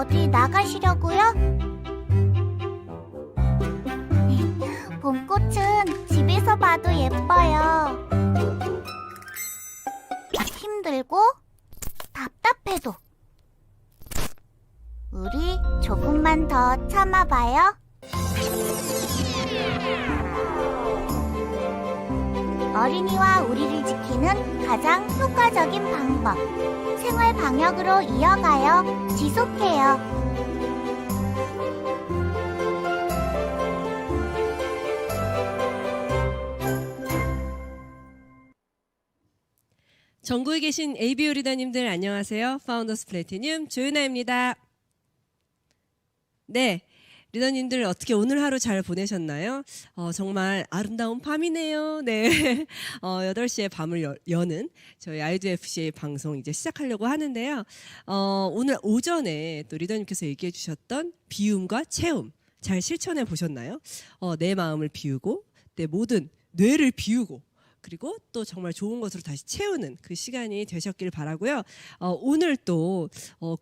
어디 나가시려고요? 봄꽃은 집에서 봐도 예뻐요. 힘들고 답답해도 우리 조금만 더 참아봐요. 어린이와 우리를 지키는 가장 효과적인 방법. 생활 방역으로 이어가요. 지속해요. 전국에 계신 ABO 리더님들 안녕하세요. 파운더스 플래티늄 조윤아입니다. 네, 리더님들 어떻게 오늘 하루 잘 보내셨나요? 정말 아름다운 밤이네요. 네, 8시에 밤을 여는 저희 IDFCA 방송 이제 시작하려고 하는데요. 오늘 오전에 또 리더님께서 얘기해 주셨던 비움과 채움 잘 실천해 보셨나요? 내 마음을 비우고 내 모든 뇌를 비우고 그리고 또 정말 좋은 것으로 다시 채우는 그 시간이 되셨길 바라고요. 오늘 또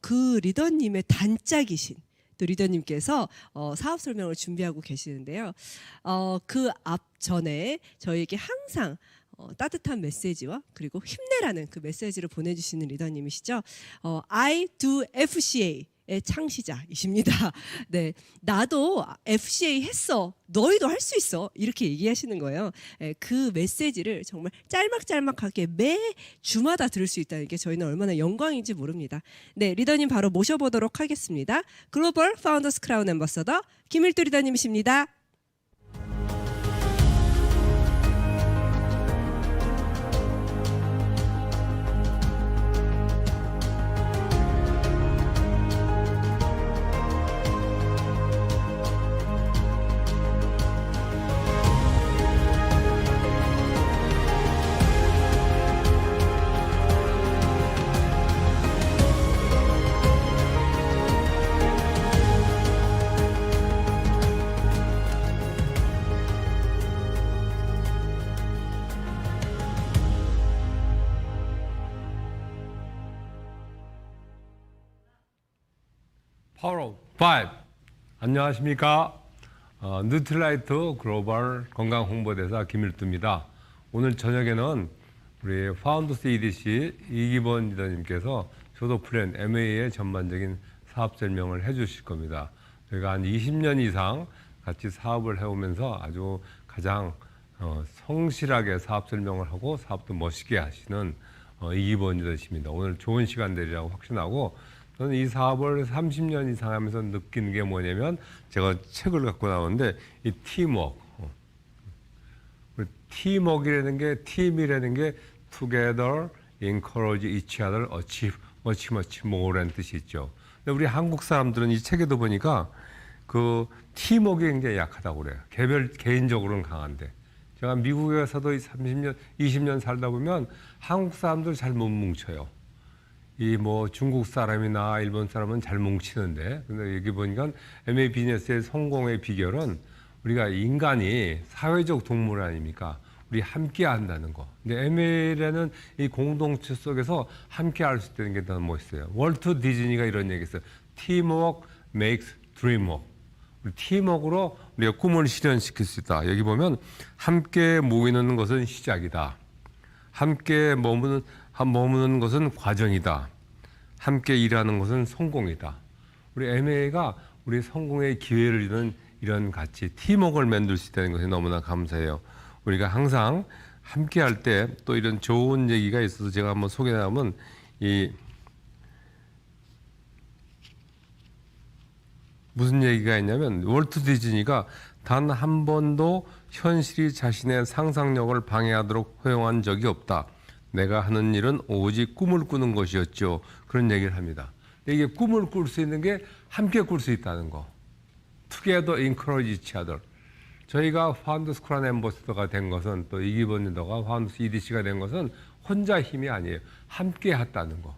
그 리더님의 단짝이신 또 리더님께서 사업 설명을 준비하고 계시는데요. 그 앞전에 저희에게 항상 따뜻한 메시지와 그리고 힘내라는 그 메시지를 보내주시는 리더님이시죠. I do FCA 의 창시자이십니다. 네, 나도 FCA 했어. 너희도 할 수 있어. 이렇게 얘기하시는 거예요. 그 메시지를 정말 짤막짤막하게 매 주마다 들을 수 있다는 게 저희는 얼마나 영광인지 모릅니다. 네, 리더님 바로 모셔보도록 하겠습니다. 글로벌 파운더스 크라운 앰버서더 김일두 리더님이십니다. 파워 5 안녕하십니까? 뉴트라이트 글로벌 건강 홍보대사 김일두입니다. 오늘 저녁에는 우리 파운더스 EDC 이기본 리더님께서 조도 플랜 MA의 전반적인 사업 설명을 해주실 겁니다. 저희가 한 20년 이상 같이 사업을 해오면서 아주 가장 성실하게 사업 설명을 하고 사업도 멋있게 하시는 이기본 리더십니다. 오늘 좋은 시간 되리라고 확신하고 저는 이 사업을 30년 이상 하면서 느낀 게 뭐냐면 제가 책을 갖고 나오는데 이 팀워크. 팀워크라는 게 팀이라는 게 together, encourage each other, achieve much much more라는 뜻이 있죠. 근데 우리 한국 사람들은 이 책에도 보니까 그 팀워크가 굉장히 약하다고 그래요. 개인적으로는 강한데. 제가 미국에서도 30년, 20년 살다 보면 한국 사람들 잘 못 뭉쳐요. 이 뭐 중국 사람이나 일본 사람은 잘 뭉치는데, 근데 여기 보니까 MA 비즈니스의 성공의 비결은 우리가 인간이 사회적 동물 아닙니까? 우리 함께 한다는 거. 근데 MA라는 이 공동체 속에서 함께 할 수 있다는 게 너무 멋있어요. 월트 디즈니가 이런 얘기 했어요. Teamwork makes dream work. 우리 팀워크로 우리가 꿈을 실현시킬 수 있다. 여기 보면 함께 모이는 것은 시작이다. 함께 머무는 것은 과정이다. 함께 일하는 것은 성공이다. 우리 MA가 우리 성공의 기회를 이루는 이런 가치, 팀워크를 만들 수 있다는 것에 너무나 감사해요. 우리가 항상 함께 할 때 또 이런 좋은 얘기가 있어서 제가 한번 소개하면 무슨 얘기가 있냐면 월트 디즈니가 단 한 번도 현실이 자신의 상상력을 방해하도록 허용한 적이 없다. 내가 하는 일은 오직 꿈을 꾸는 것이었죠. 그런 얘기를 합니다. 이게 꿈을 꿀 수 있는 게 함께 꿀 수 있다는 거. Together encourage each other. 저희가 파운더스 크라운 앰버서더가 된 것은 또 이기본 리더가 파운더스 EDC가 된 것은 혼자 힘이 아니에요. 함께 했다는 거.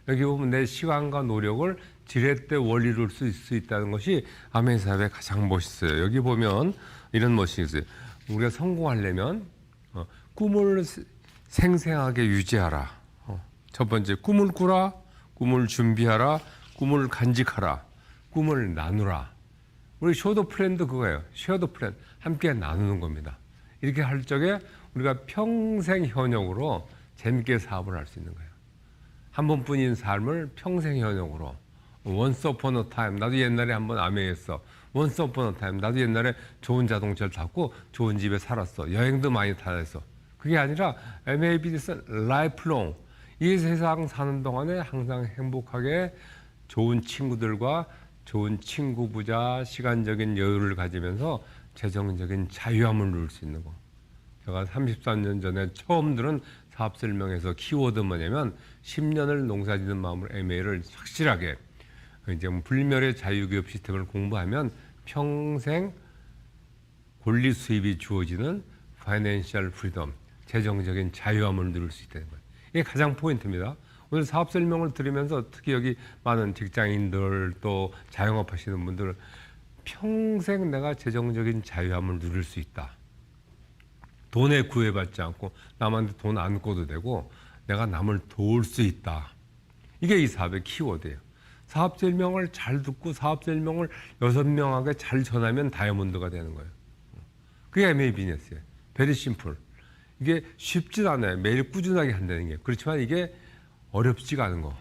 여기 보면 내 시간과 노력을 지렛대 원리를 쓸 수 있다는 것이 아멘 사업의 가장 멋있어요. 여기 보면 이런 멋이 있어요. 우리가 성공하려면 꿈을 생생하게 유지하라. 첫 번째 꿈을 꾸라, 꿈을 준비하라, 꿈을 간직하라. 꿈을 나누라. 우리 쇼더 플랜도 그거예요. 쉐어더 플랜. 함께 나누는 겁니다. 이렇게 할 적에 우리가 평생 현역으로 재밌게 사업을 할 수 있는 거예요. 한 번뿐인 삶을 평생 현역으로. Once upon a time. 나도 옛날에 한번 아메이했어. Once upon a time. 나도 옛날에 좋은 자동차를 탔고 좋은 집에 살았어. 여행도 많이 다녔어. 그게 아니라 MAB는 lifelong. 이 세상 사는 동안에 항상 행복하게 좋은 친구들과 좋은 친구 부자, 시간적인 여유를 가지면서 재정적인 자유함을 누릴 수 있는 거. 제가 33년 전에 처음 들은 사업 설명에서 키워드 뭐냐면 10년을 농사짓는 마음으로 MA를 확실하게 이제 불멸의 자유기업 시스템을 공부하면 평생 권리 수입이 주어지는 파이낸셜 프리덤, 재정적인 자유함을 누릴 수 있다는 거예요. 이게 가장 포인트입니다. 오늘 사업 설명을 들으면서 특히 여기 많은 직장인들 또 자영업 하시는 분들 평생 내가 재정적인 자유함을 누릴 수 있다. 돈에 구애받지 않고 남한테 돈 안 꿔도 되고 내가 남을 도울 수 있다. 이게 이 사업의 키워드예요. 사업 설명을 잘 듣고 사업 설명을 6명에게 잘 전하면 다이아몬드가 되는 거예요. 그게 MA 비즈니스예요. 베리 심플. 이게 쉽진 않아요. 매일 꾸준하게 한다는 게. 그렇지만 이게 어렵지가 않은 거.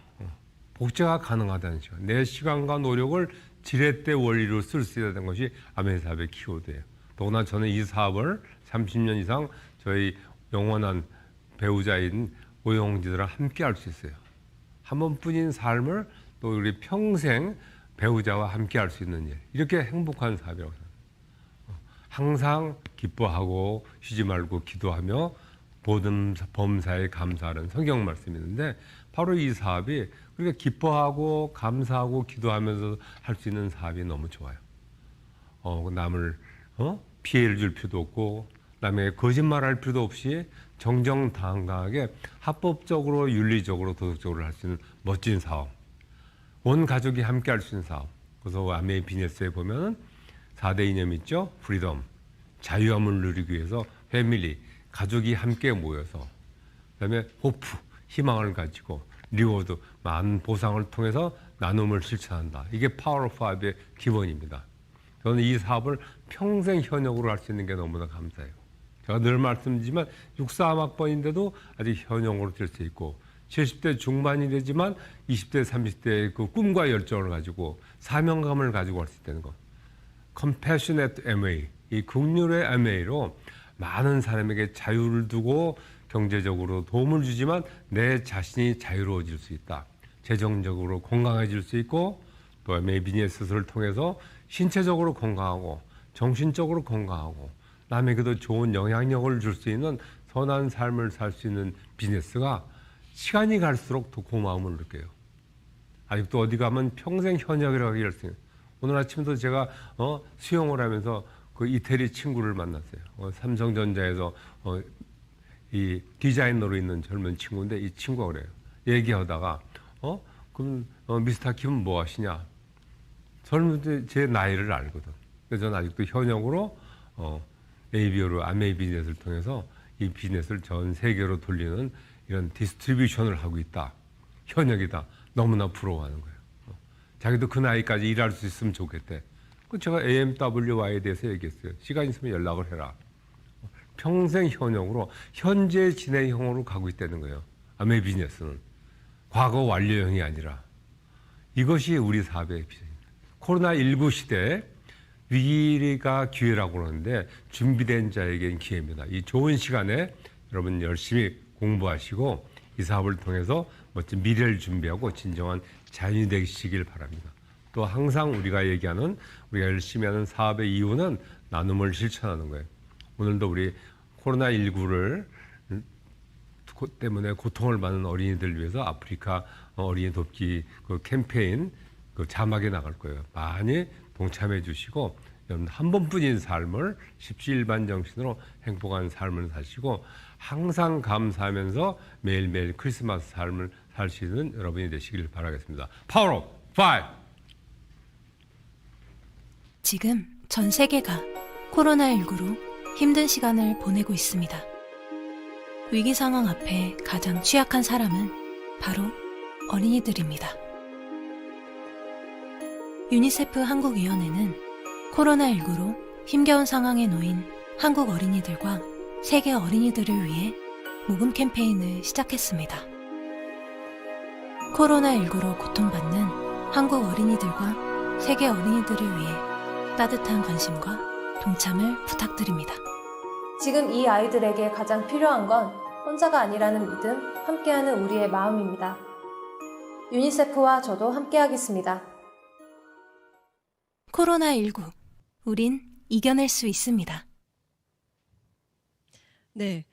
복제가 가능하다는 시간. 내 시간과 노력을 지렛대 원리로 쓸 수 있다는 것이 MA 사업의 키워드예요. 더구나 저는 이 사업을 30년 이상 저희 영원한 배우자인 오영지들과 함께 할 수 있어요. 한 번뿐인 삶을 또 우리 평생 배우자와 함께 할 수 있는 일. 이렇게 행복한 사업이라고 생각합니다. 항상 기뻐하고 쉬지 말고 기도하며 모든 범사에 감사하는 성경 말씀이 있는데 바로 이 사업이 그렇게 기뻐하고 감사하고 기도하면서 할 수 있는 사업이 너무 좋아요. 남을 피해를 줄 필요도 없고 남에게 거짓말할 필요도 없이 정정당당하게 합법적으로 윤리적으로 도덕적으로 할 수 있는 멋진 사업. 온 가족이 함께 할 수 있는 사업. 그래서 아메이 비즈니스에 보면 4대 이념 있죠. 프리덤, 자유함을 누리기 위해서 패밀리, 가족이 함께 모여서 그다음에 호프, 희망을 가지고 리워드, 많은 보상을 통해서 나눔을 실천한다. 이게 파워 오브 5의 기본입니다. 저는 이 사업을 평생 현역으로 할 수 있는 게 너무나 감사해요. 제가 늘 말씀드리지만 63학번인데도 아직 현역으로 될 수 있고 70대 중반이 되지만 20대, 30대의 그 꿈과 열정을 가지고 사명감을 가지고 할 수 있다는 것. Compassionate MA, 이 긍휼의 MA로 많은 사람에게 자유를 두고 경제적으로 도움을 주지만 내 자신이 자유로워질 수 있다. 재정적으로 건강해질 수 있고 또 MA 비즈니스를 통해서 신체적으로 건강하고 정신적으로 건강하고 남에게도 좋은 영향력을 줄 수 있는 선한 삶을 살 수 있는 비즈니스가 시간이 갈수록 더 고마움을 느껴요. 아직도 어디 가면 평생 현역이라고 할 수 있는. 오늘 아침도 제가 수영을 하면서 그 이태리 친구를 만났어요. 삼성전자에서 이 디자이너로 있는 젊은 친구인데 이 친구가 그래요. 얘기하다가 그럼 미스터 킴은 뭐 하시냐? 젊은 제 나이를 알거든. 그래서 저는 아직도 현역으로 ABO로 아메이 비즈니스를 통해서 이 비즈니스를 전 세계로 돌리는 이런 디스트리뷰션을 하고 있다. 현역이다. 너무나 부러워하는 거예요. 자기도 그 나이까지 일할 수 있으면 좋겠대. 그 제가 AMWY에 대해서 얘기했어요. 시간 있으면 연락을 해라. 평생 현역으로 현재 진행형으로 가고 있다는 거예요. 아메이 비즈니스는 과거 완료형이 아니라 이것이 우리 사업의 비전입니다. 코로나19 시대에 위기가 기회라고 그러는데 준비된 자에겐 기회입니다. 이 좋은 시간에 여러분 열심히 공부하시고 이 사업을 통해서 멋진 미래를 준비하고 진정한 자연이 되시길 바랍니다. 또 항상 우리가 얘기하는 우리가 열심히 하는 사업의 이유는 나눔을 실천하는 거예요. 오늘도 우리 코로나19를 때문에 고통을 받는 어린이들 위해서 아프리카 어린이 돕기 그 캠페인 그 자막에 나갈 거예요. 많이 동참해 주시고 한 번뿐인 삶을 십시일반 정신으로 행복한 삶을 사시고 항상 감사하면서 매일매일 크리스마스 삶을 살 수 있는 여러분이 되시길 바라겠습니다. 파워업 5! 지금 전 세계가 코로나19로 힘든 시간을 보내고 있습니다. 위기 상황 앞에 가장 취약한 사람은 바로 어린이들입니다. 유니세프 한국위원회는 코로나19로 힘겨운 상황에 놓인 한국 어린이들과 세계 어린이들을 위해 모금 캠페인을 시작했습니다. 코로나19로 고통받는 한국 어린이들과 세계 어린이들을 위해 따뜻한 관심과 동참을 부탁드립니다. 지금 이 아이들에게 가장 필요한 건 혼자가 아니라는 믿음, 함께하는 우리의 마음입니다. 유니세프와 저도 함께하겠습니다. 코로나19, 우린 이겨낼 수 있습니다. 네,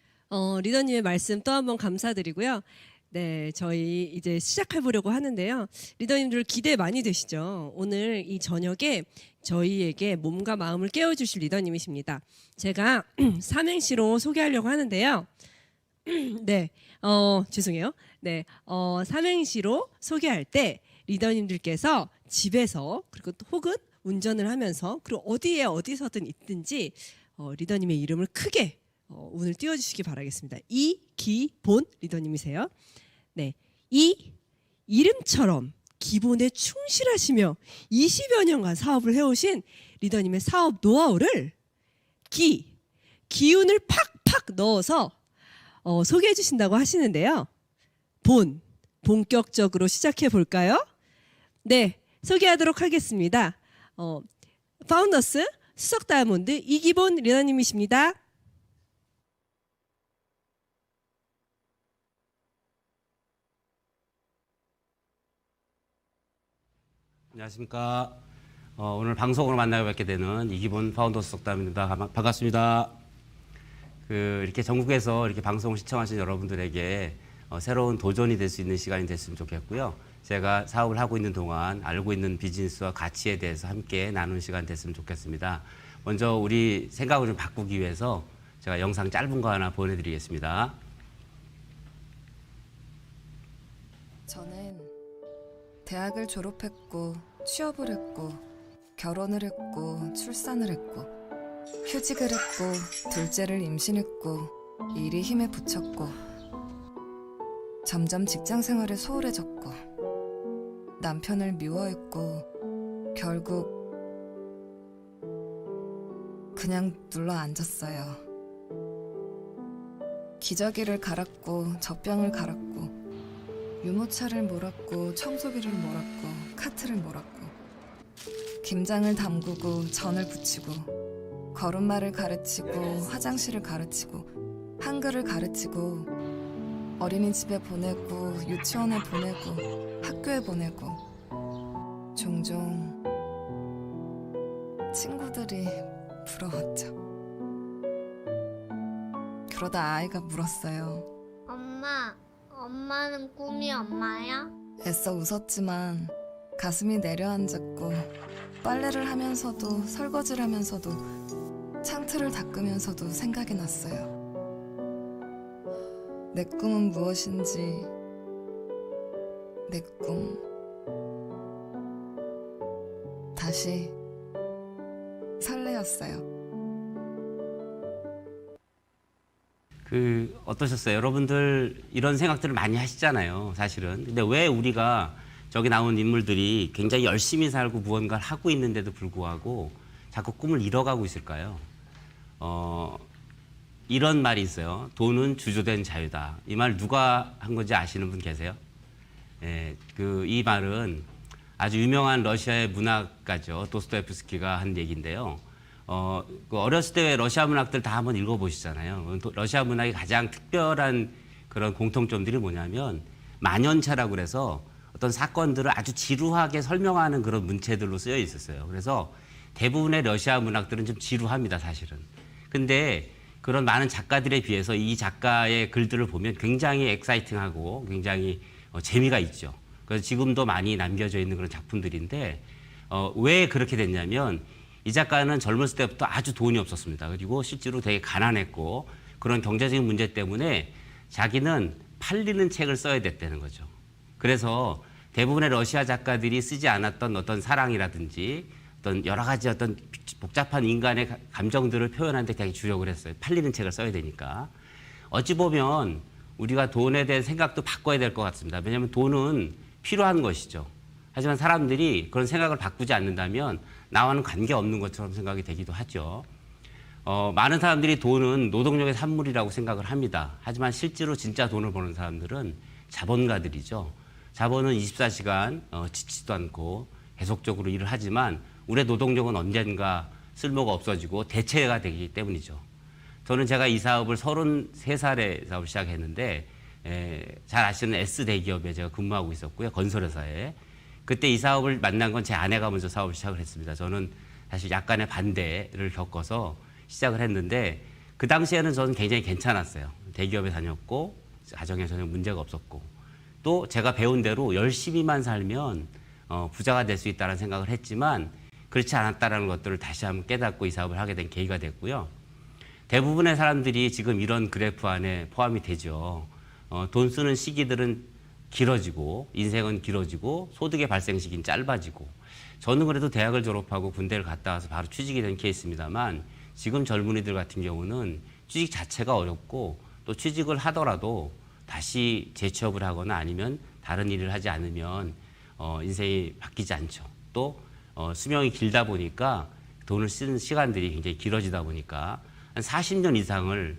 리더님의 말씀 또 한번 감사드리고요. 네, 저희 이제 시작해보려고 하는데요. 리더님들 기대 많이 되시죠? 오늘 이 저녁에 저희에게 몸과 마음을 깨워주실 리더님이십니다. 제가 삼행시로 소개하려고 하는데요. 네, 죄송해요. 네, 삼행시로 소개할 때 리더님들께서 집에서 그리고 또 혹은 운전을 하면서 그리고 어디서든 있든지 리더님의 이름을 크게 오늘 띄워주시기 바라겠습니다. 이기본 리더님이세요. 네, 이 이름처럼 기본에 충실하시며 20여 년간 사업을 해오신 리더님의 사업 노하우를 기운을 팍팍 넣어서 소개해 주신다고 하시는데요. 본격적으로 시작해 볼까요? 네, 소개하도록 하겠습니다. 파운더스 수석 다이아몬드 이기본 리더님이십니다. 안녕하십니까. 오늘 방송으로 만나게 뵙게 되는 이기본 파운더 수석 다이아몬드입니다. 반갑습니다. 이렇게 전국에서 이렇게 방송을 시청하신 여러분들에게 새로운 도전이 될 수 있는 시간이 됐으면 좋겠고요. 제가 사업을 하고 있는 동안 알고 있는 비즈니스와 가치에 대해서 함께 나누는 시간 됐으면 좋겠습니다. 먼저 우리 생각을 좀 바꾸기 위해서 제가 영상 짧은 거 하나 보내드리겠습니다. 저는 대학을 졸업했고 취업을 했고 결혼을 했고 출산을 했고 휴직을 했고 둘째를 임신했고 일이 힘에 부쳤고 점점 직장 생활에 소홀해졌고 남편을 미워했고 결국 그냥 눌러 앉았어요. 기저귀를 갈았고 젖병을 갈았고 유모차를 몰았고 청소기를 몰았고 카트를 몰았고 김장을 담그고 전을 부치고 걸음마를 가르치고 화장실을 가르치고 한글을 가르치고 어린이집에 보내고 유치원에 보내고 학교에 보내고 종종 친구들이 부러웠죠. 그러다 아이가 물었어요. 엄마는 꿈이 엄마야? 애써 웃었지만 가슴이 내려앉았고 빨래를 하면서도 설거지를 하면서도 창틀을 닦으면서도 생각이 났어요. 내 꿈은 무엇인지 내 꿈 다시 설레었어요. 어떠셨어요? 여러분들 이런 생각들을 많이 하시잖아요, 사실은. 근데 왜 우리가 저기 나온 인물들이 굉장히 열심히 살고 무언가를 하고 있는데도 불구하고 자꾸 꿈을 잃어가고 있을까요? 이런 말이 있어요. 돈은 주조된 자유다. 이 말 누가 한 건지 아시는 분 계세요? 예, 이 말은 아주 유명한 러시아의 문학가죠. 도스토옙스키가 한 얘기인데요. 어렸을 때 러시아 문학들 다 한번 읽어보시잖아요. 러시아 문학의 가장 특별한 그런 공통점들이 뭐냐면 만연차라고 그래서 어떤 사건들을 아주 지루하게 설명하는 그런 문체들로 쓰여 있었어요. 그래서 대부분의 러시아 문학들은 좀 지루합니다, 사실은. 근데 그런 많은 작가들에 비해서 이 작가의 글들을 보면 굉장히 엑사이팅하고 굉장히 재미가 있죠. 그래서 지금도 많이 남겨져 있는 그런 작품들인데 왜 그렇게 됐냐면 이 작가는 젊었을 때부터 아주 돈이 없었습니다. 그리고 실제로 되게 가난했고 그런 경제적인 문제 때문에 자기는 팔리는 책을 써야 됐다는 거죠. 그래서 대부분의 러시아 작가들이 쓰지 않았던 어떤 사랑이라든지 어떤 여러 가지 어떤 복잡한 인간의 감정들을 표현하는 데 되게 주력을 했어요. 팔리는 책을 써야 되니까. 어찌 보면 우리가 돈에 대한 생각도 바꿔야 될 것 같습니다. 왜냐하면 돈은 필요한 것이죠. 하지만 사람들이 그런 생각을 바꾸지 않는다면 나와는 관계없는 것처럼 생각이 되기도 하죠. 많은 사람들이 돈은 노동력의 산물이라고 생각을 합니다. 하지만 실제로 진짜 돈을 버는 사람들은 자본가들이죠. 자본은 24시간 지치지도 않고 계속적으로 일을 하지만 우리의 노동력은 언젠가 쓸모가 없어지고 대체가 되기 때문이죠. 저는 제가 이 사업을 33살에 사업을 시작했는데 잘 아시는 S대기업에 제가 근무하고 있었고요. 건설회사에. 그때 이 사업을 만난 건 제 아내가 먼저 사업을 시작을 했습니다. 저는 사실 약간의 반대를 겪어서 시작을 했는데 그 당시에는 저는 굉장히 괜찮았어요. 대기업에 다녔고 가정에 전혀 문제가 없었고 또 제가 배운 대로 열심히만 살면 부자가 될 수 있다는 생각을 했지만 그렇지 않았다는 것들을 다시 한번 깨닫고 이 사업을 하게 된 계기가 됐고요. 대부분의 사람들이 지금 이런 그래프 안에 포함이 되죠. 돈 쓰는 시기들은 길어지고 인생은 길어지고 소득의 발생 시기는 짧아지고 저는 그래도 대학을 졸업하고 군대를 갔다 와서 바로 취직이 된 케이스입니다만 지금 젊은이들 같은 경우는 취직 자체가 어렵고 또 취직을 하더라도 다시 재취업을 하거나 아니면 다른 일을 하지 않으면 인생이 바뀌지 않죠. 또 수명이 길다 보니까 돈을 쓰는 시간들이 굉장히 길어지다 보니까 한 40년 이상을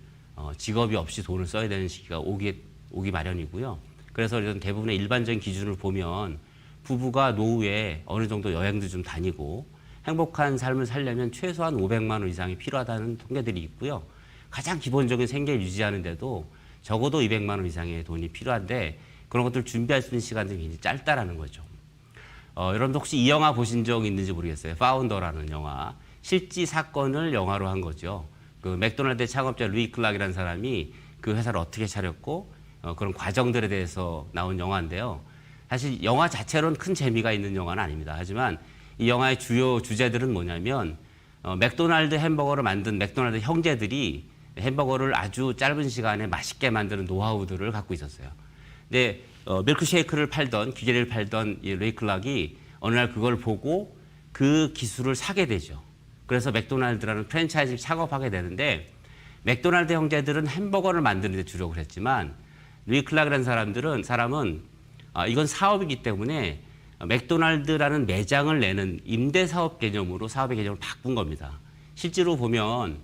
직업이 없이 돈을 써야 되는 시기가 오기 마련이고요. 그래서 이런 대부분의 일반적인 기준을 보면 부부가 노후에 어느 정도 여행도 좀 다니고 행복한 삶을 살려면 최소한 500만 원 이상이 필요하다는 통계들이 있고요. 가장 기본적인 생계를 유지하는데도 적어도 200만 원 이상의 돈이 필요한데 그런 것들을 준비할 수 있는 시간들이 굉장히 짧다라는 거죠. 여러분들 혹시 이 영화 보신 적 있는지 모르겠어요. 파운더라는 영화. 실제 사건을 영화로 한 거죠. 그 맥도날드 창업자 루이 클락이라는 사람이 그 회사를 어떻게 차렸고 그런 과정들에 대해서 나온 영화인데요. 사실 영화 자체로는 큰 재미가 있는 영화는 아닙니다. 하지만 이 영화의 주요 주제들은 뭐냐면 맥도날드 햄버거를 만든 맥도날드 형제들이 햄버거를 아주 짧은 시간에 맛있게 만드는 노하우들을 갖고 있었어요. 근데 밀크쉐이크를 팔던 기계를 팔던 이 루이 클락이 어느 날 그걸 보고 그 기술을 사게 되죠. 그래서 맥도날드라는 프랜차이즈를 창업하게 되는데 맥도날드 형제들은 햄버거를 만드는 데 주력을 했지만 루이 클락이라는 사람은 이건 사업이기 때문에 맥도날드라는 매장을 내는 임대사업 개념으로 사업의 개념을 바꾼 겁니다. 실제로 보면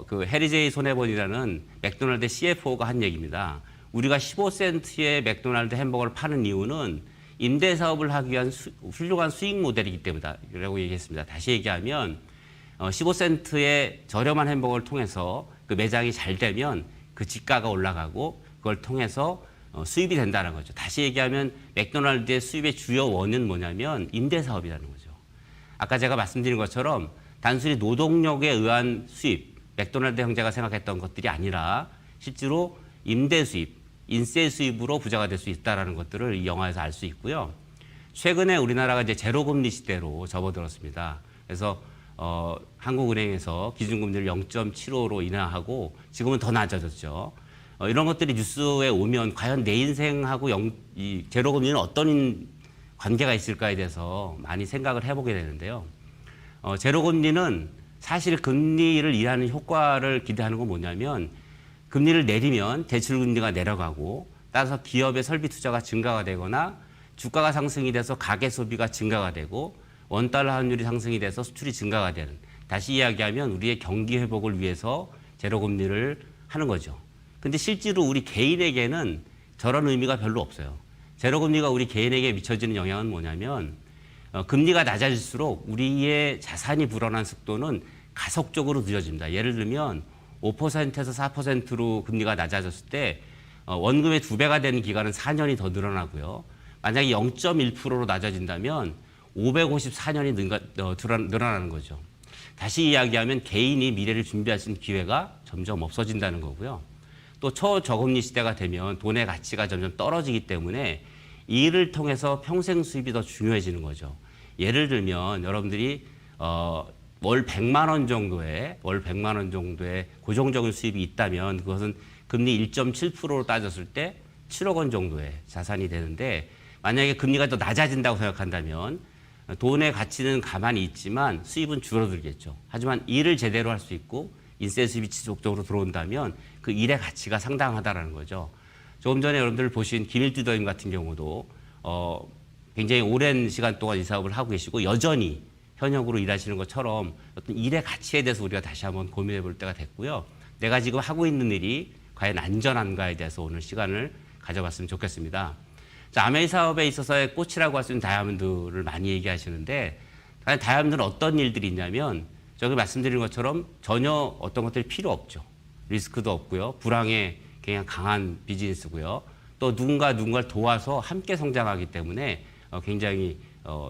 그 해리 제이 손해본이라는 맥도날드 CFO가 한 얘기입니다. 우리가 15센트의 맥도날드 햄버거를 파는 이유는 임대사업을 하기 위한 훌륭한 수익 모델이기 때문이라고 얘기했습니다. 다시 얘기하면 15센트의 저렴한 햄버거를 통해서 그 매장이 잘 되면 그 지가가 올라가고 그걸 통해서 수입이 된다는 거죠. 다시 얘기하면 맥도날드의 수입의 주요 원은 뭐냐면 임대사업이라는 거죠. 아까 제가 말씀드린 것처럼 단순히 노동력에 의한 수입, 맥도날드 형제가 생각했던 것들이 아니라 실제로 임대 수입, 인세 수입으로 부자가 될 수 있다는 것들을 이 영화에서 알 수 있고요. 최근에 우리나라가 이제 제로금리 시대로 접어들었습니다. 그래서 한국은행에서 기준금리를 0.75로 인하하고 지금은 더 낮아졌죠. 이런 것들이 뉴스에 오면 과연 내 인생하고 이 제로금리는 어떤 관계가 있을까에 대해서 많이 생각을 해보게 되는데요. 제로금리는 사실 금리를 일하는 효과를 기대하는 건 뭐냐면 금리를 내리면 대출금리가 내려가고 따라서 기업의 설비 투자가 증가가 되거나 주가가 상승이 돼서 가계 소비가 증가가 되고 원달러 환율이 상승이 돼서 수출이 증가가 되는, 다시 이야기하면 우리의 경기 회복을 위해서 제로금리를 하는 거죠. 근데 실제로 우리 개인에게는 저런 의미가 별로 없어요. 제로금리가 우리 개인에게 미쳐지는 영향은 뭐냐면 금리가 낮아질수록 우리의 자산이 불어난 속도는 가속적으로 늦어집니다. 예를 들면 5%에서 4%로 금리가 낮아졌을 때 원금의 2배가 되는 기간은 4년이 더 늘어나고요. 만약에 0.1%로 낮아진다면 554년이 늘어나는 거죠. 다시 이야기하면 개인이 미래를 준비할 수 있는 기회가 점점 없어진다는 거고요. 또 초저금리 시대가 되면 돈의 가치가 점점 떨어지기 때문에 이 일을 통해서 평생 수입이 더 중요해지는 거죠. 예를 들면 여러분들이 월 100만 원 정도의 고정적인 수입이 있다면 그것은 금리 1.7%로 따졌을 때 7억 원 정도의 자산이 되는데 만약에 금리가 더 낮아진다고 생각한다면 돈의 가치는 가만히 있지만 수입은 줄어들겠죠. 하지만 일을 제대로 할 수 있고 인세 수입이 지속적으로 들어온다면 그 일의 가치가 상당하다라는 거죠. 조금 전에 여러분들 보신 김일두더임 같은 경우도 굉장히 오랜 시간 동안 이 사업을 하고 계시고 여전히 현역으로 일하시는 것처럼 어떤 일의 가치에 대해서 우리가 다시 한번 고민해 볼 때가 됐고요. 내가 지금 하고 있는 일이 과연 안전한가에 대해서 오늘 시간을 가져봤으면 좋겠습니다. 자, 아메이 사업에 있어서의 꽃이라고 할 수 있는 다이아몬드를 많이 얘기하시는데 과연 다이아몬드는 어떤 일들이 있냐면 저기 말씀드린 것처럼 전혀 어떤 것들이 필요 없죠. 리스크도 없고요. 불황에 굉장히 강한 비즈니스고요. 또 누군가를 도와서 함께 성장하기 때문에 굉장히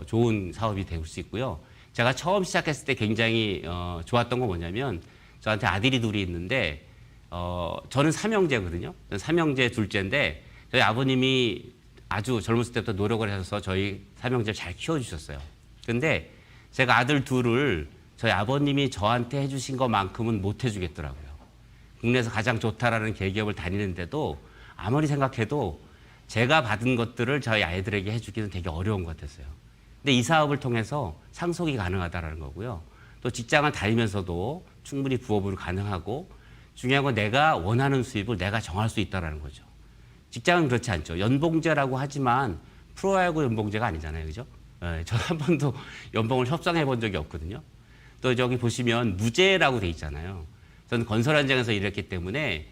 좋은 사업이 될 수 있고요. 제가 처음 시작했을 때 굉장히 좋았던 건 뭐냐면 저한테 아들이 둘이 있는데 저는 삼형제거든요. 삼형제 둘째인데 저희 아버님이 아주 젊었을 때부터 노력을 하셔서 저희 삼형제를 잘 키워주셨어요. 근데 제가 아들 둘을 저희 아버님이 저한테 해주신 것만큼은 못 해주겠더라고요. 국내에서 가장 좋다라는 대기업을 다니는데도 아무리 생각해도 제가 받은 것들을 저희 아이들에게 해주기는 되게 어려운 것 같았어요. 근데 이 사업을 통해서 상속이 가능하다는 거고요. 또 직장을 다니면서도 충분히 부업으로 가능하고 중요한 건 내가 원하는 수입을 내가 정할 수 있다는 거죠. 직장은 그렇지 않죠. 연봉제라고 하지만 프로야구 연봉제가 아니잖아요. 그죠? 네, 저는 한 번도 연봉을 협상해 본 적이 없거든요. 또 저기 보시면 무제라고 돼 있잖아요. 저는 건설 현장에서 일했기 때문에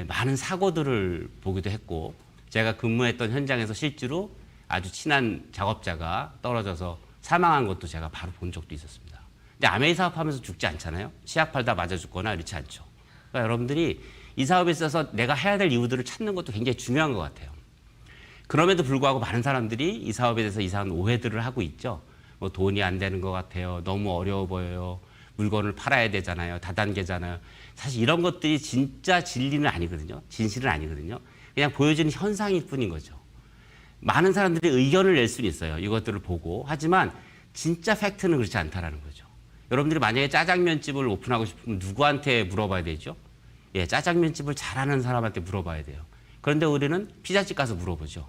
많은 사고들을 보기도 했고 제가 근무했던 현장에서 실제로 아주 친한 작업자가 떨어져서 사망한 것도 제가 바로 본 적도 있었습니다. 근데 아메이 사업하면서 죽지 않잖아요. 치약 팔다 맞아 죽거나 이렇지 않죠. 그러니까 여러분들이 이 사업에 있어서 내가 해야 될 이유들을 찾는 것도 굉장히 중요한 것 같아요. 그럼에도 불구하고 많은 사람들이 이 사업에 대해서 이상한 오해들을 하고 있죠. 뭐 돈이 안 되는 것 같아요. 너무 어려워 보여요. 물건을 팔아야 되잖아요. 다단계잖아요. 사실 이런 것들이 진짜 진리는 아니거든요. 진실은 아니거든요. 그냥 보여지는 현상일 뿐인 거죠. 많은 사람들이 의견을 낼 수는 있어요. 이것들을 보고. 하지만 진짜 팩트는 그렇지 않다라는 거죠. 여러분들이 만약에 짜장면집을 오픈하고 싶으면 누구한테 물어봐야 되죠? 예, 짜장면집을 잘하는 사람한테 물어봐야 돼요. 그런데 우리는 피자집 가서 물어보죠.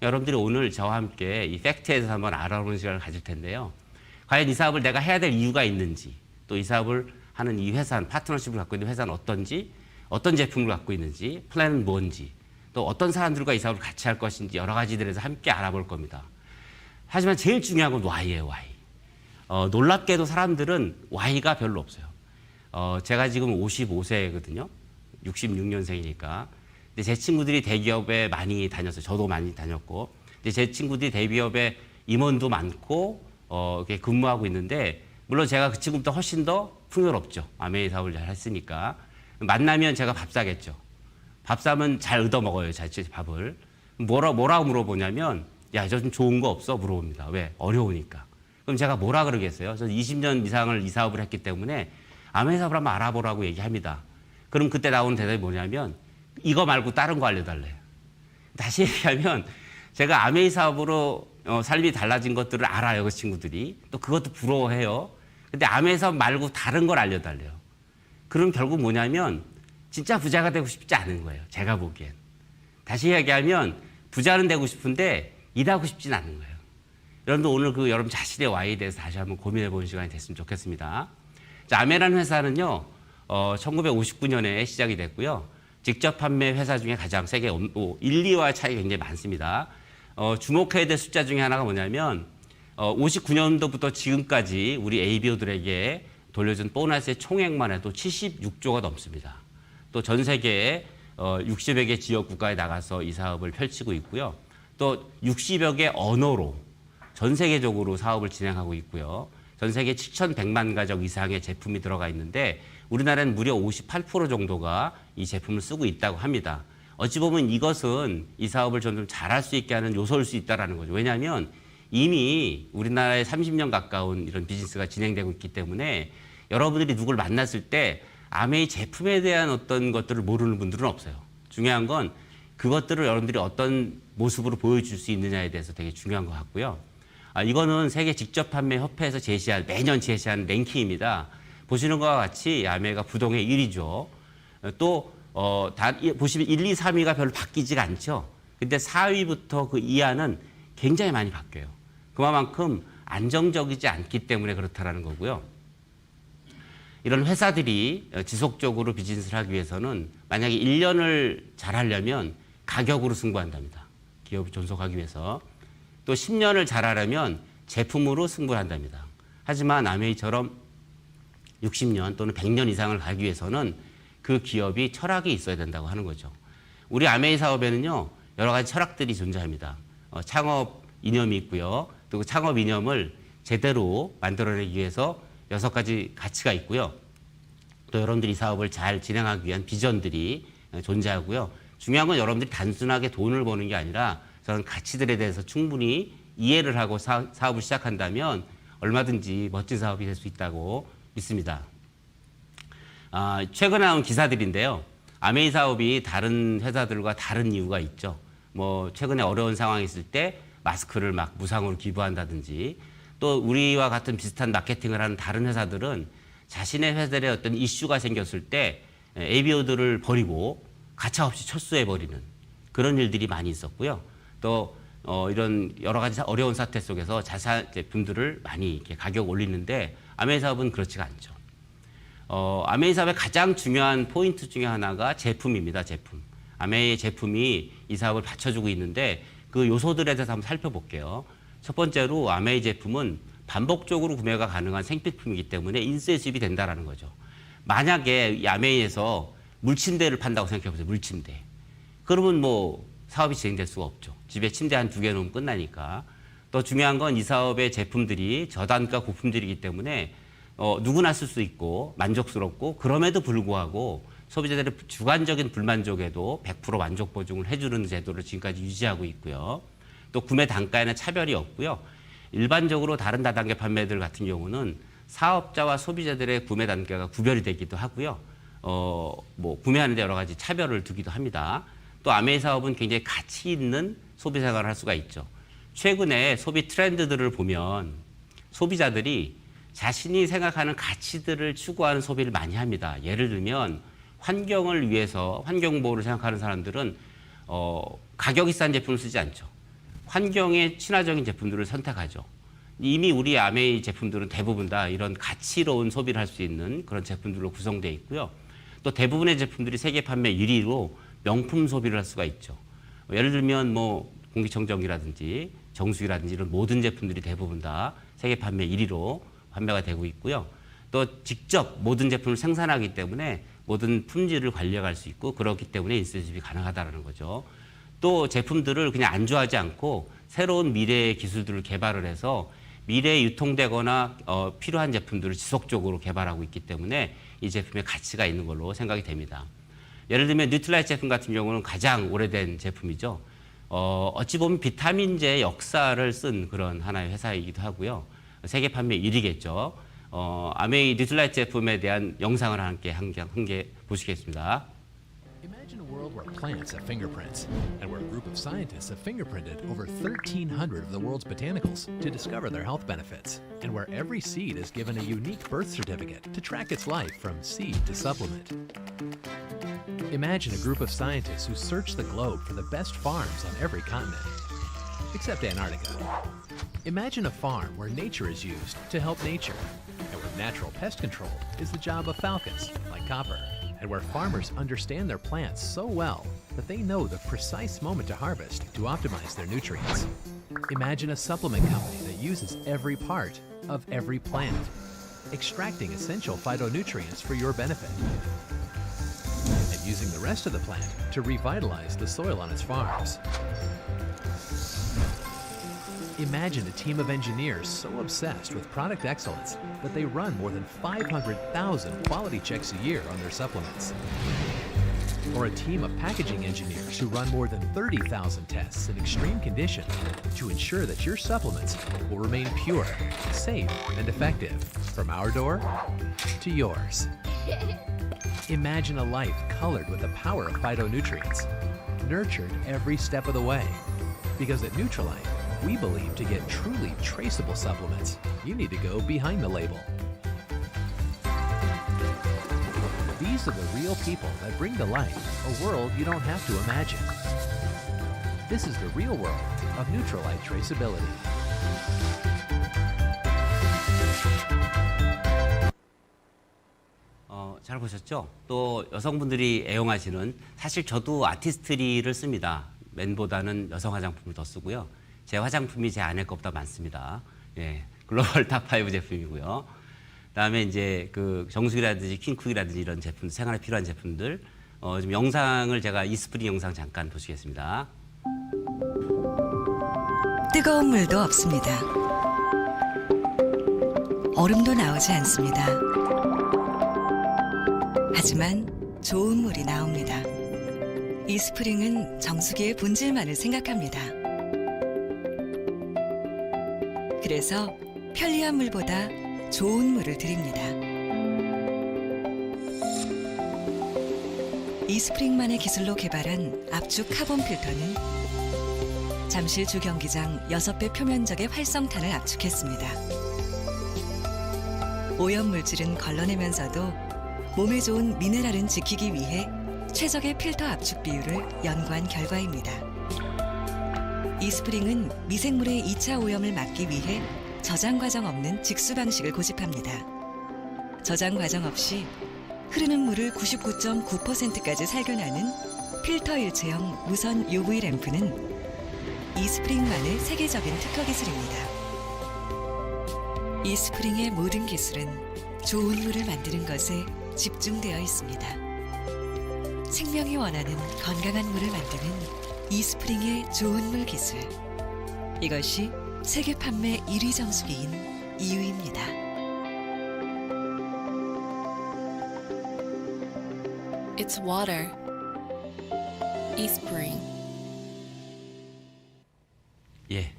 여러분들이 오늘 저와 함께 이 팩트에 대해서 한번 알아보는 시간을 가질 텐데요. 과연 이 사업을 내가 해야 될 이유가 있는지, 또 이 사업을 하는 이 회사는, 파트너십을 갖고 있는 회사는 어떤지, 어떤 제품을 갖고 있는지, 플랜은 뭔지, 또 어떤 사람들과 이 사업을 같이 할 것인지 여러 가지들에 대해서 함께 알아볼 겁니다. 하지만 제일 중요한 건 Y예요, Y. 놀랍게도 사람들은 Y가 별로 없어요. 제가 지금 55세거든요. 66년생이니까. 근데 제 친구들이 대기업에 많이 다녔어요. 저도 많이 다녔고. 근데 제 친구들이 대기업에 임원도 많고, 이렇게 근무하고 있는데, 물론 제가 그 친구보다 훨씬 더 풍요롭죠. 아메이 사업을 잘 했으니까. 만나면 제가 밥 사겠죠. 밥 사면 잘 얻어먹어요, 자체 밥을. 뭐라고 물어보냐면, 야, 저 좀 좋은 거 없어? 물어봅니다. 왜? 어려우니까. 그럼 제가 뭐라 그러겠어요? 저는 20년 이상을 이 사업을 했기 때문에 아메이 사업을 한번 알아보라고 얘기합니다. 그럼 그때 나오는 대답이 뭐냐면, 이거 말고 다른 거 알려달래요. 다시 얘기하면, 제가 아메이 사업으로 삶이 달라진 것들을 알아요, 그 친구들이. 또 그것도 부러워해요. 근데 아메이 사업 말고 다른 걸 알려달래요. 그럼 결국 뭐냐면, 진짜 부자가 되고 싶지 않은 거예요. 제가 보기엔. 다시 얘기하면 부자는 되고 싶은데 일하고 싶진 않은 거예요. 여러분도 오늘 여러분 자신의 Y에 대해서 다시 한번 고민해 보는 시간이 됐으면 좋겠습니다. 자, 아메라는 회사는요, 1959년에 시작이 됐고요. 직접 판매 회사 중에 가장 세계 1, 2와 차이가 굉장히 많습니다. 주목해야 될 숫자 중에 하나가 뭐냐면 59년도부터 지금까지 우리 ABO들에게 돌려준 보너스의 총액만 해도 76조가 넘습니다. 또 전 세계에 60여 개 지역 국가에 나가서 이 사업을 펼치고 있고요. 또 60여 개 언어로 전 세계적으로 사업을 진행하고 있고요. 전 세계 7,100만 가정 이상의 제품이 들어가 있는데 우리나라는 무려 58% 정도가 이 제품을 쓰고 있다고 합니다. 어찌 보면 이것은 이 사업을 좀 잘할 수 있게 하는 요소일 수 있다는 거죠. 왜냐하면 이미 우리나라에 30년 가까운 이런 비즈니스가 진행되고 있기 때문에 여러분들이 누굴 만났을 때 아메이 제품에 대한 어떤 것들을 모르는 분들은 없어요. 중요한 건 그것들을 여러분들이 어떤 모습으로 보여줄 수 있느냐에 대해서 되게 중요한 것 같고요. 이거는 세계 직접 판매 협회에서 매년 제시하는 랭킹입니다. 보시는 것과 같이 아메이가 부동의 1위죠. 또 보시면 1, 2, 3위가 별로 바뀌지가 않죠. 근데 4위부터 그 이하는 굉장히 많이 바뀌어요. 그만큼 안정적이지 않기 때문에 그렇다라는 거고요. 이런 회사들이 지속적으로 비즈니스를 하기 위해서는 만약에 1년을 잘 하려면 가격으로 승부한답니다. 기업이 존속하기 위해서. 또 10년을 잘하려면 제품으로 승부를 한답니다. 하지만 아메이처럼 60년 또는 100년 이상을 가기 위해서는 그 기업이 철학이 있어야 된다고 하는 거죠. 우리 아메이 사업에는요, 여러 가지 철학들이 존재합니다. 창업 이념이 있고요. 또 그 창업 이념을 제대로 만들어내기 위해서 6가지 가치가 있고요. 또 여러분들이 이 사업을 잘 진행하기 위한 비전들이 존재하고요. 중요한 건 여러분들이 단순하게 돈을 버는 게 아니라 저런 가치들에 대해서 충분히 이해를 하고 사업을 시작한다면 얼마든지 멋진 사업이 될 수 있다고 믿습니다. 최근에 나온 기사들인데요. 아메이 사업이 다른 회사들과 다른 이유가 있죠. 뭐 최근에 어려운 상황이 있을 때 마스크를 막 무상으로 기부한다든지, 또 우리와 같은 비슷한 마케팅을 하는 다른 회사들은 자신의 회사에 어떤 이슈가 생겼을 때 ABO들을 버리고 가차없이 철수해버리는 그런 일들이 많이 있었고요. 또 이런 여러 가지 어려운 사태 속에서 자사 제품들을 많이 이렇게 가격 올리는데 아메이 사업은 그렇지가 않죠. 아메이 사업의 가장 중요한 포인트 중에 하나가 제품입니다. 제품. 아메이의 제품이 이 사업을 받쳐주고 있는데 그 요소들에 대해서 한번 살펴볼게요. 첫 번째로 아메이 제품은 반복적으로 구매가 가능한 생필품이기 때문에 인쇄 수입이 된다는 거죠. 만약에 이 아메이에서 물침대를 판다고 생각해보세요. 물침대. 그러면 뭐 사업이 진행될 수가 없죠. 집에 침대 한 2개 놓으면 끝나니까. 또 중요한 건 이 사업의 제품들이 저단가 고품질이기 때문에 누구나 쓸 수 있고 만족스럽고, 그럼에도 불구하고 소비자들의 주관적인 불만족에도 100% 만족 보증을 해주는 제도를 지금까지 유지하고 있고요. 또 구매 단가에는 차별이 없고요. 일반적으로 다른 다단계 판매들 같은 경우는 사업자와 소비자들의 구매 단가가 구별이 되기도 하고요. 뭐 구매하는 데 여러 가지 차별을 두기도 합니다. 또 아메이 사업은 굉장히 가치 있는 소비 생활을 할 수가 있죠. 최근에 소비 트렌드들을 보면 소비자들이 자신이 생각하는 가치들을 추구하는 소비를 많이 합니다. 예를 들면 환경을 위해서 환경 보호를 생각하는 사람들은 가격이 싼 제품을 쓰지 않죠. 환경에 친화적인 제품들을 선택하죠. 이미 우리 아메이 제품들은 대부분 다 이런 가치로운 소비를 할 수 있는 그런 제품들로 구성되어 있고요. 또 대부분의 제품들이 세계 판매 1위로 명품 소비를 할 수가 있죠. 예를 들면 뭐 공기청정기라든지 정수기라든지 이런 모든 제품들이 대부분 다 세계 판매 1위로 판매가 되고 있고요. 또 직접 모든 제품을 생산하기 때문에 모든 품질을 관리할 수 있고, 그렇기 때문에 인센티브가 가능하다는 거죠. 또 제품들을 그냥 안주하지 않고 새로운 미래의 기술들을 개발을 해서 미래에 유통되거나 필요한 제품들을 지속적으로 개발하고 있기 때문에 이 제품의 가치가 있는 걸로 생각이 됩니다. 예를 들면 뉴트라이트 제품 같은 경우는 가장 오래된 제품이죠. 어찌 보면 비타민제 역사를 쓴 그런 하나의 회사이기도 하고요. 세계 판매 1위겠죠. 아메이 뉴트라이트 제품에 대한 영상을 함께 보시겠습니다. Imagine a world where plants have fingerprints, and where a group of scientists have fingerprinted over 1,300 of the world's botanicals to discover their health benefits, and where every seed is given a unique birth certificate to track its life from seed to supplement. Imagine a group of scientists who search the globe for the best farms on every continent, except Antarctica. Imagine a farm where nature is used to help nature, and where natural pest control is the job of falcons, like Copper, and where farmers understand their plants so well that they know the precise moment to harvest to optimize their nutrients. Imagine a supplement company that uses every part of every plant, extracting essential phytonutrients for your benefit, and using the rest of the plant to revitalize the soil on its farms. Imagine a team of engineers so obsessed with product excellence that they run more than 500,000 quality checks a year on their supplements. Or a team of packaging engineers who run more than 30,000 tests in extreme conditions to ensure that your supplements will remain pure, safe, and effective from our door to yours. Imagine a life colored with the power of phytonutrients, nurtured every step of the way. Because at Nutrilite, we believe to get truly traceable supplements, you need to go behind the label. These are the real people that bring to life a world you don't have to imagine. This is the real world of Nutrilite traceability. 잘 보셨죠? 또 여성분들이 애용하시는, 사실 저도 아티스트리를 씁니다. 맨보다는 여성 화장품을 더 쓰고요. 제 화장품이 제 아내 것보다 많습니다. 예, 글로벌 탑5 제품이고요. 그다음에 이제 그 정수기라든지 퀸쿡이라든지 이런 제품, 생활에 필요한 제품들. 좀 영상을 제가 이스프링 영상 잠깐 보시겠습니다. 뜨거운 물도 없습니다. 얼음도 나오지 않습니다. 하지만 좋은 물이 나옵니다. 이스프링은 정수기의 본질만을 생각합니다. 그래서 편리한 물보다 좋은 물을 드립니다. 이스프링만의 기술로 개발한 압축 카본 필터는 잠실 주경기장 6배 표면적의 활성탄을 압축했습니다. 오염 물질은 걸러내면서도 몸에 좋은 미네랄은 지키기 위해 최적의 필터 압축 비율을 연구한 결과입니다. 이스프링은 미생물의 2차 오염을 막기 위해 저장 과정 없는 직수 방식을 고집합니다. 저장 과정 없이 흐르는 물을 99.9%까지 살균하는 필터 일체형 무선 UV 램프는 이스프링만의 세계적인 특허 기술입니다. 이스프링의 모든 기술은 좋은 물을 만드는 것에 집중되어 있습니다. 생명이 원하는 건강한 물을 만드는 이스프링의 좋은 물 기술. 이것이 세계 판매 1위 정수기인 이유입니다. It's water. Eastspring. 예,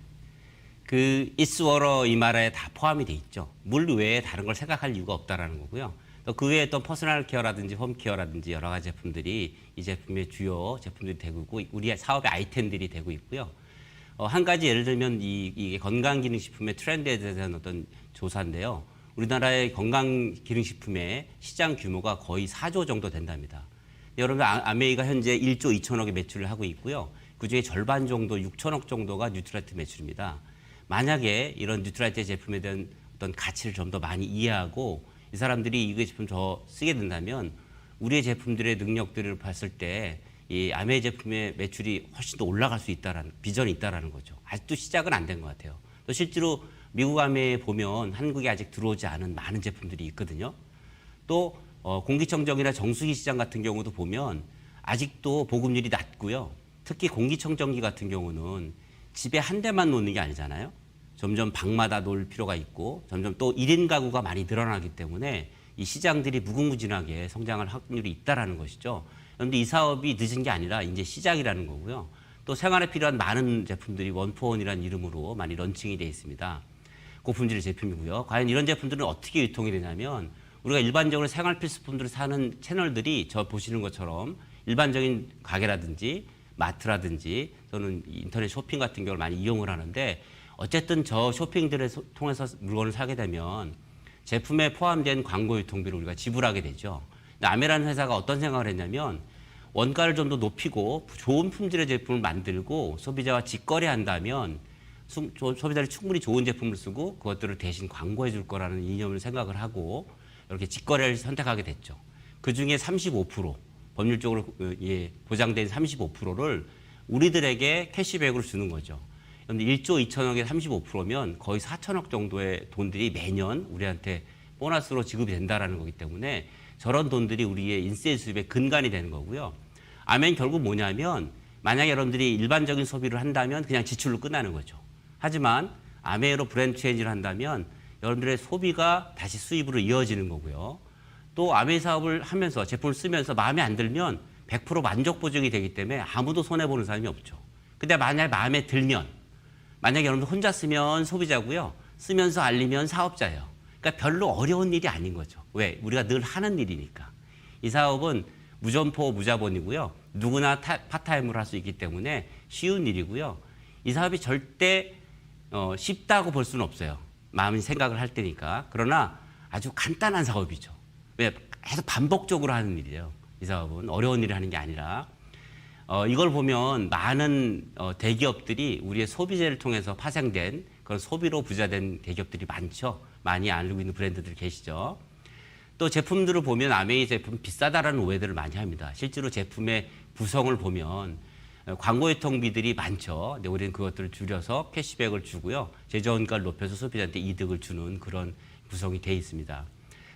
그 이스워러 이 말에 다 포함이 돼 있죠. 물 외에 다른 걸 생각할 이유가 없다라는 거고요. 또 그 외에 또 퍼스널 케어라든지 홈 케어라든지 여러 가지 제품들이 이 제품의 주요 제품들이 되고 있고 우리의 사업의 아이템들이 되고 있고요. 한 가지 예를 들면 이게 건강기능식품의 트렌드에 대한 어떤 조사인데요. 우리나라의 건강기능식품의 시장 규모가 거의 4조 정도 된답니다. 여러분 아메이가 현재 1조 2천억의 매출을 하고 있고요. 그중에 절반 정도 6천억 정도가 뉴트라이트 매출입니다. 만약에 이런 뉴트라이트 제품에 대한 어떤 가치를 좀 더 많이 이해하고 이 사람들이 이 제품 더 쓰게 된다면 우리의 제품들의 능력들을 봤을 때 이 아메이 제품의 매출이 훨씬 더 올라갈 수 있다라는 비전이 있다라는 거죠. 아직도 시작은 안 된 것 같아요. 또 실제로 미국 아메이에 보면 한국에 아직 들어오지 않은 많은 제품들이 있거든요. 또 공기청정기나 정수기 시장 같은 경우도 보면 아직도 보급률이 낮고요. 특히 공기청정기 같은 경우는 집에 한 대만 놓는 게 아니잖아요. 점점 방마다 놓을 필요가 있고 점점 또 1인 가구가 많이 늘어나기 때문에 이 시장들이 무궁무진하게 성장할 확률이 있다라는 것이죠. 그런데 이 사업이 늦은 게 아니라 이제 시작이라는 거고요. 또 생활에 필요한 많은 제품들이 원포원이라는 이름으로 많이 런칭이 되어 있습니다. 고품질 제품이고요. 과연 이런 제품들은 어떻게 유통이 되냐면 우리가 일반적으로 생활 필수품들을 사는 채널들이 저 보시는 것처럼 일반적인 가게라든지 마트라든지 또는 인터넷 쇼핑 같은 경우를 많이 이용을 하는데 어쨌든 저 쇼핑들을 통해서 물건을 사게 되면 제품에 포함된 광고 유통비를 우리가 지불하게 되죠. 근데 아메라는 회사가 어떤 생각을 했냐면 원가를 좀 더 높이고 좋은 품질의 제품을 만들고 소비자와 직거래한다면 소비자들이 충분히 좋은 제품을 쓰고 그것들을 대신 광고해 줄 거라는 이념을 생각을 하고 이렇게 직거래를 선택하게 됐죠. 그중에 35% 법률적으로 보장된 35%를 우리들에게 캐시백으로 주는 거죠. 그런데 1조 2천억에 35%면 거의 4천억 정도의 돈들이 매년 우리한테 보너스로 지급이 된다는 거기 때문에 저런 돈들이 우리의 인세 수입의 근간이 되는 거고요. 아멘 결국 뭐냐면 만약에 여러분들이 일반적인 소비를 한다면 그냥 지출로 끝나는 거죠. 하지만 아메이로 브랜드 체인지를 한다면 여러분들의 소비가 다시 수입으로 이어지는 거고요. 또 아메이 사업을 하면서 제품을 쓰면서 마음에 안 들면 100% 만족 보증이 되기 때문에 아무도 손해보는 사람이 없죠. 근데 만약에 마음에 들면 만약에 여러분들 혼자 쓰면 소비자고요. 쓰면서 알리면 사업자예요. 그러니까 별로 어려운 일이 아닌 거죠. 왜? 우리가 늘 하는 일이니까. 이 사업은 무점포 무자본이고요. 누구나 파타임으로 할 수 있기 때문에 쉬운 일이고요. 이 사업이 절대 쉽다고 볼 수는 없어요. 마음이 생각을 할 때니까. 그러나 아주 간단한 사업이죠. 왜? 계속 반복적으로 하는 일이에요. 이 사업은 어려운 일을 하는 게 아니라 이걸 보면 많은 대기업들이 우리의 소비재를 통해서 파생된 그런 소비로 부자된 대기업들이 많죠. 많이 알고 있는 브랜드들 계시죠. 또 제품들을 보면 아메이 제품 비싸다라는 오해들을 많이 합니다. 실제로 제품의 구성을 보면 광고 유통비들이 많죠. 근데 우리는 그것들을 줄여서 캐시백을 주고요. 제조원가를 높여서 소비자한테 이득을 주는 그런 구성이 되어 있습니다.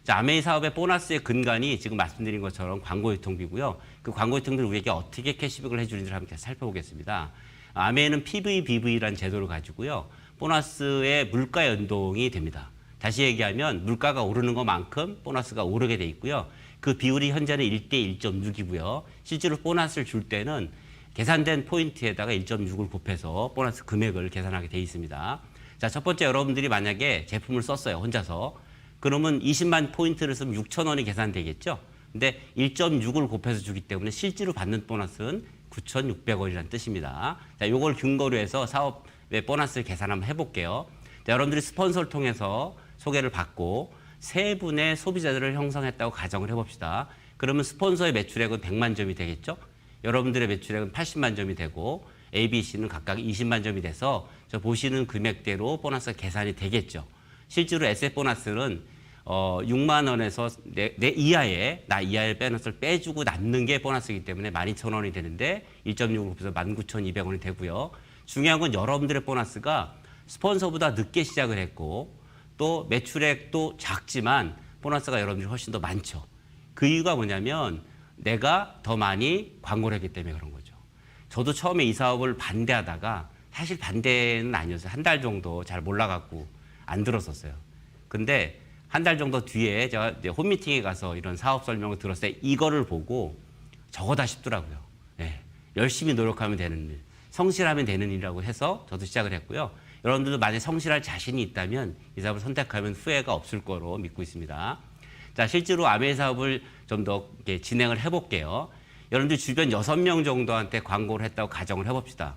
자, 아메이 사업의 보너스의 근간이 지금 말씀드린 것처럼 광고 유통비고요. 그 광고 유통비를 우리에게 어떻게 캐시백을 해주는지를 함께 살펴보겠습니다. 아메이는 PVBV라는 제도를 가지고요. 보너스의 물가 연동이 됩니다. 다시 얘기하면 물가가 오르는 것만큼 보너스가 오르게 돼 있고요. 그 비율이 현재는 1대 1.6이고요. 실제로 보너스를 줄 때는 계산된 포인트에다가 1.6을 곱해서 보너스 금액을 계산하게 돼 있습니다. 자, 첫 번째 여러분들이 만약에 제품을 썼어요. 혼자서. 그러면 20만 포인트를 쓰면 6,000원이 계산되겠죠. 근데 1.6을 곱해서 주기 때문에 실제로 받는 보너스는 9,600원이라는 뜻입니다. 자, 이걸 근거로 해서 사업의 보너스를 계산 한번 해볼게요. 자, 여러분들이 스폰서를 통해서 소개를 받고 세 분의 소비자들을 형성했다고 가정을 해봅시다. 그러면 스폰서의 매출액은 100만 점이 되겠죠. 여러분들의 매출액은 80만 점이 되고 A, B, C는 각각 20만 점이 돼서 저 보시는 금액대로 보너스가 계산이 되겠죠. 실제로 에셋 보너스는 6만 원에서 나 이하의 보너스를 빼주고 남는 게 보너스이기 때문에 12,000원이 되는데 1.6으로 곱해서 19,200원이 되고요. 중요한 건 여러분들의 보너스가 스폰서보다 늦게 시작을 했고 또 매출액도 작지만 보너스가 여러분들이 훨씬 더 많죠. 그 이유가 뭐냐면 내가 더 많이 광고를 했기 때문에 그런 거죠. 저도 처음에 이 사업을 반대하다가 사실 반대는 아니었어요. 한 달 정도 잘 몰라갖고 안 들었었어요. 근데 한 달 정도 뒤에 제가 이제 홈미팅에 가서 이런 사업 설명을 들었을 때 이거를 보고 저거다 싶더라고요. 네. 열심히 노력하면 되는 일, 성실하면 되는 일이라고 해서 저도 시작을 했고요. 여러분들도 만약에 성실할 자신이 있다면 이 사업을 선택하면 후회가 없을 거로 믿고 있습니다. 자, 실제로 아메이 사업을 좀 더 진행을 해볼게요. 여러분들 주변 6명 정도한테 광고를 했다고 가정을 해봅시다.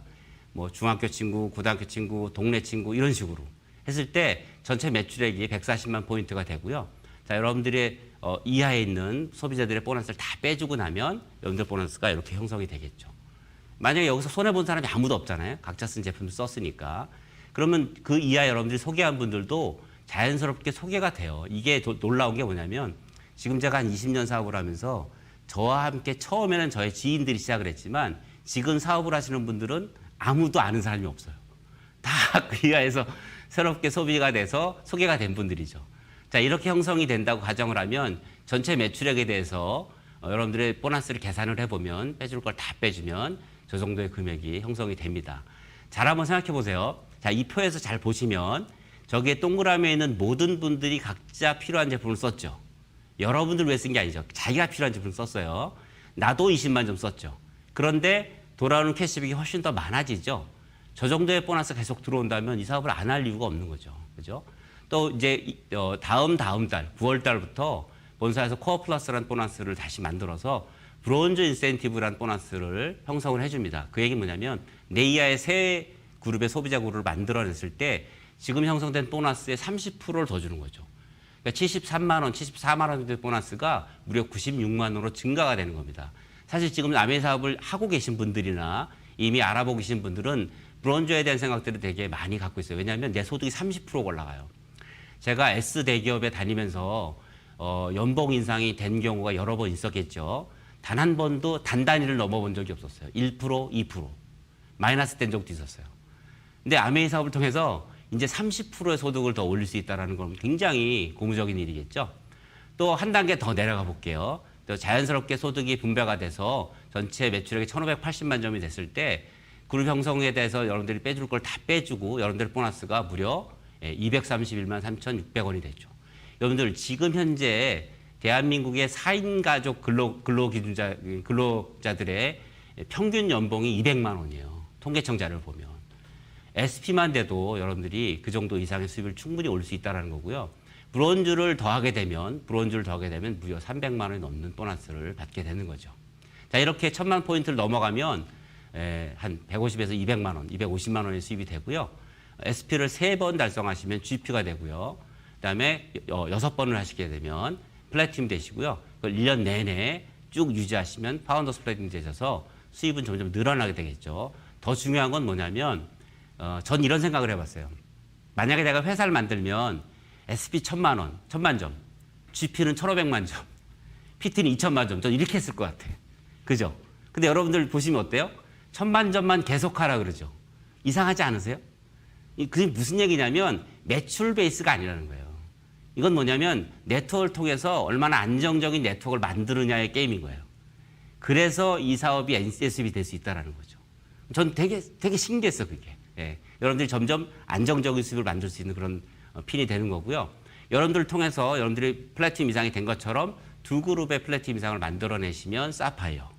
뭐 중학교 친구, 고등학교 친구, 동네 친구 이런 식으로 했을 때 전체 매출액이 140만 포인트가 되고요. 자, 여러분들의 이하에 있는 소비자들의 보너스를 다 빼주고 나면 여러분들 보너스가 이렇게 형성이 되겠죠. 만약에 여기서 손해본 사람이 아무도 없잖아요. 각자 쓴 제품을 썼으니까. 그러면 그 이하 여러분들이 소개한 분들도 자연스럽게 소개가 돼요. 이게 놀라운 게 뭐냐면 지금 제가 한 20년 사업을 하면서 저와 함께 처음에는 저의 지인들이 시작을 했지만 지금 사업을 하시는 분들은 아무도 아는 사람이 없어요. 다 그 이하에서 새롭게 소비가 돼서 소개가 된 분들이죠. 자, 이렇게 형성이 된다고 가정을 하면 전체 매출액에 대해서 여러분들의 보너스를 계산을 해보면 빼줄 걸 다 빼주면 저 정도의 금액이 형성이 됩니다. 잘 한번 생각해 보세요. 자, 이 표에서 잘 보시면 저기에 동그라미에 있는 모든 분들이 각자 필요한 제품을 썼죠. 여러분들 왜 쓴 게 아니죠. 자기가 필요한 제품을 썼어요. 나도 20만 점 썼죠. 그런데 돌아오는 캐시백이 훨씬 더 많아지죠. 저 정도의 보너스 계속 들어온다면 이 사업을 안 할 이유가 없는 거죠. 그죠? 또 이제 다음 달 9월 달부터 본사에서 코어 플러스라는 보너스를 다시 만들어서 브론즈 인센티브라는 보너스를 형성을 해줍니다. 그 얘기는 뭐냐면 내 이하의 새 그룹의 소비자 그룹을 만들어냈을 때 지금 형성된 보너스의 30%를 더 주는 거죠. 그러니까 73만 원, 74만 원 정도의 보너스가 무려 96만 원으로 증가가 되는 겁니다. 사실 지금 아메이 사업을 하고 계신 분들이나 이미 알아보고 계신 분들은 브론즈에 대한 생각들을 되게 많이 갖고 있어요. 왜냐하면 내 소득이 30% 올라가요. 제가 S 대기업에 다니면서 연봉 인상이 된 경우가 여러 번 있었겠죠. 단 한 번도 단단위를 넘어본 적이 없었어요. 1%, 2%. 마이너스 된 적도 있었어요. 근데 아메이 사업을 통해서 이제 30%의 소득을 더 올릴 수 있다는 건 굉장히 고무적인 일이겠죠. 또 한 단계 더 내려가 볼게요. 또 자연스럽게 소득이 분배가 돼서 전체 매출액이 1,580만 점이 됐을 때 그룹 형성에 대해서 여러분들이 빼줄 걸 다 빼주고 여러분들 보너스가 무려 231만 3,600원이 되죠. 여러분들 지금 현재 대한민국의 4인 가족 근로자들의 평균 연봉이 200만 원이에요. 통계청 자료를 보면. SP만 돼도 여러분들이 그 정도 이상의 수입을 충분히 올 수 있다는 거고요. 브론즈를 더하게 되면 무려 300만 원이 넘는 보너스를 받게 되는 거죠. 자, 이렇게 1,000만 포인트를 넘어가면 한 150에서 200만 원, 250만 원의 수입이 되고요. SP를 3번 달성하시면 GP가 되고요. 그다음에 6번을 하시게 되면 플래티넘 되시고요. 그걸 1년 내내 쭉 유지하시면 파운더스 플래티넘 되셔서 수입은 점점 늘어나게 되겠죠. 더 중요한 건 뭐냐면 전 이런 생각을 해봤어요. 만약에 내가 회사를 만들면 SP 1,000만 원, 1,000만 점, GP는 1,500만 점, PT는 2,000만 점, 전 이렇게 했을 것 같아. 그죠? 근데 여러분들 보시면 어때요? 천만전만 계속하라 그러죠. 이상하지 않으세요? 그게 무슨 얘기냐면 매출 베이스가 아니라는 거예요. 이건 뭐냐면 네트워크를 통해서 얼마나 안정적인 네트워크를 만드느냐의 게임인 거예요. 그래서 이 사업이 NCS업이 될 수 있다는 거죠. 전 되게 신기했어 그게. 예. 여러분들이 점점 안정적인 수입을 만들 수 있는 그런 핀이 되는 거고요. 여러분들을 통해서 여러분들이 플래티넘 이상이 된 것처럼 두 그룹의 플래티넘 이상을 만들어내시면 사파이어,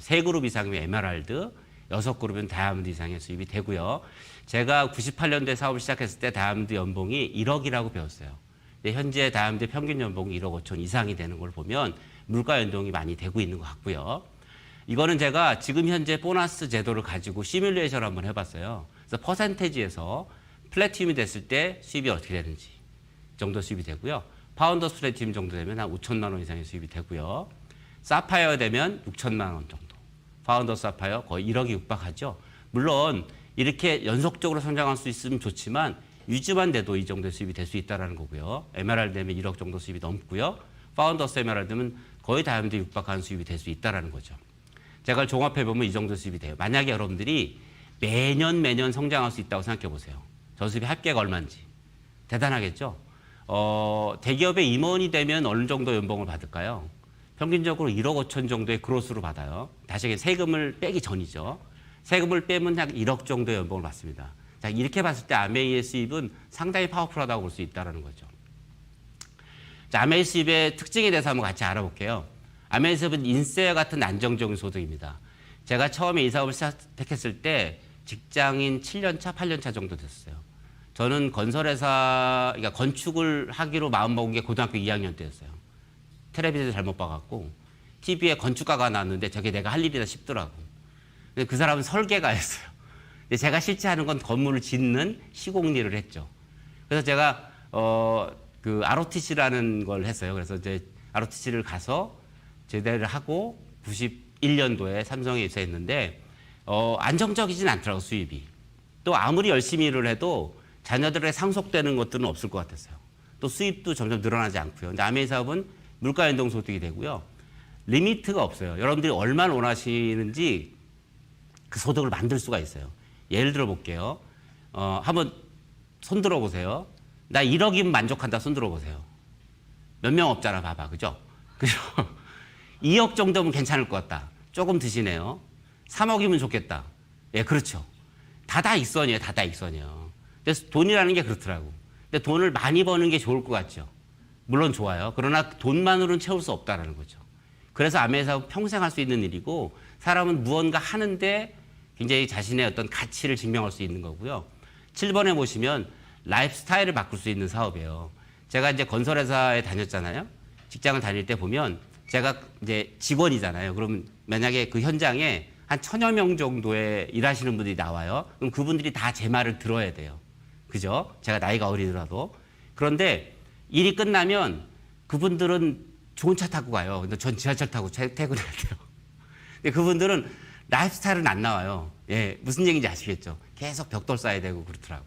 세 그룹 이상이면 에메랄드, 6그룹은 다이아몬드 이상의 수입이 되고요. 제가 98년도에 사업을 시작했을 때 다이아몬드 연봉이 1억이라고 배웠어요. 근데 현재 다이아몬드 평균 연봉이 1억 5천 이상이 되는 걸 보면 물가 연동이 많이 되고 있는 것 같고요. 이거는 제가 지금 현재 보너스 제도를 가지고 시뮬레이션을 한번 해봤어요. 그래서 퍼센테지에서 플래티넘이 됐을 때 수입이 어떻게 되는지 정도 수입이 되고요. 파운더스 플래티넘 정도 되면 한 5천만 원 이상의 수입이 되고요. 사파이어 되면 6천만 원 정도. 파운더스 사파이어 거의 1억이 육박하죠. 물론 이렇게 연속적으로 성장할 수 있으면 좋지만 유지만 돼도 이 정도의 수입이 될 수 있다는 거고요. 에메랄드 되면 1억 정도 수입이 넘고요. 파운더스 에메랄드면 거의 다이아몬드 육박하는 수입이 될 수 있다는 거죠. 제가 종합해보면 이 정도 수입이 돼요. 만약에 여러분들이 매년 성장할 수 있다고 생각해 보세요. 저 수입이 합계가 얼마인지. 대단하겠죠? 대기업의 임원이 되면 어느 정도 연봉을 받을까요? 평균적으로 1억 5천 정도의 그로스로 받아요. 다시 세금을 빼기 전이죠. 세금을 빼면 약 1억 정도의 연봉을 받습니다. 자, 이렇게 봤을 때 아메이의 수입은 상당히 파워풀하다고 볼 수 있다는 거죠. 자, 아메이 수입의 특징에 대해서 한번 같이 알아볼게요. 아메이 수입은 인세와 같은 안정적인 소득입니다. 제가 처음에 이 사업을 시작했을 때 직장인 7년차, 8년차 정도 됐어요. 저는 건설회사, 그러니까 건축을 하기로 마음먹은 게 고등학교 2학년 때였어요. 텔레비전을 잘못 봐갖고 TV에 건축가가 나왔는데 저게 내가 할 일이다 싶더라고. 근데 그 사람은 설계가였어요. 근데 제가 실제 하는 건 건물을 짓는 시공 일을 했죠. 그래서 제가 그 ROTC라는 걸 했어요. 그래서 이제 ROTC를 가서 제대를 하고 91년도에 삼성에 입사했는데 안정적이진 않더라고 수입이. 또 아무리 열심히 일을 해도 자녀들의 상속되는 것들은 없을 것 같았어요. 또 수입도 점점 늘어나지 않고요. 근데 아메이 사업은 물가 연동 소득이 되고요. 리미트가 없어요. 여러분들이 얼마나 원하시는지 그 소득을 만들 수가 있어요. 예를 들어 볼게요. 한번 손 들어 보세요. 나 1억이면 만족한다 손 들어 보세요. 몇 명 없잖아 봐봐. 그죠? 그죠? 2억 정도면 괜찮을 것 같다. 조금 드시네요. 3억이면 좋겠다. 예, 그렇죠. 다다익선이에요. 다다익선이에요. 그래서 돈이라는 게 그렇더라고. 근데 돈을 많이 버는 게 좋을 것 같죠. 물론 좋아요. 그러나 돈만으로는 채울 수 없다는 거죠. 그래서 아메이 사업은 평생 할 수 있는 일이고 사람은 무언가 하는데 굉장히 자신의 어떤 가치를 증명할 수 있는 거고요. 7번에 보시면 라이프 스타일을 바꿀 수 있는 사업이에요. 제가 이제 건설회사에 다녔잖아요. 직장을 다닐 때 보면 제가 이제 직원이잖아요. 그러면 만약에 그 현장에 한 1000여 명 정도의 일하시는 분들이 나와요. 그럼 그분들이 다 제 말을 들어야 돼요. 그죠? 제가 나이가 어리더라도. 그런데 일이 끝나면 그분들은 좋은 차 타고 가요. 근데 전 지하철 타고 퇴근해야 돼요. 근데 그분들은 라이프 스타일은 안 나와요. 예, 무슨 얘기인지 아시겠죠? 계속 벽돌 쌓아야 되고 그렇더라고.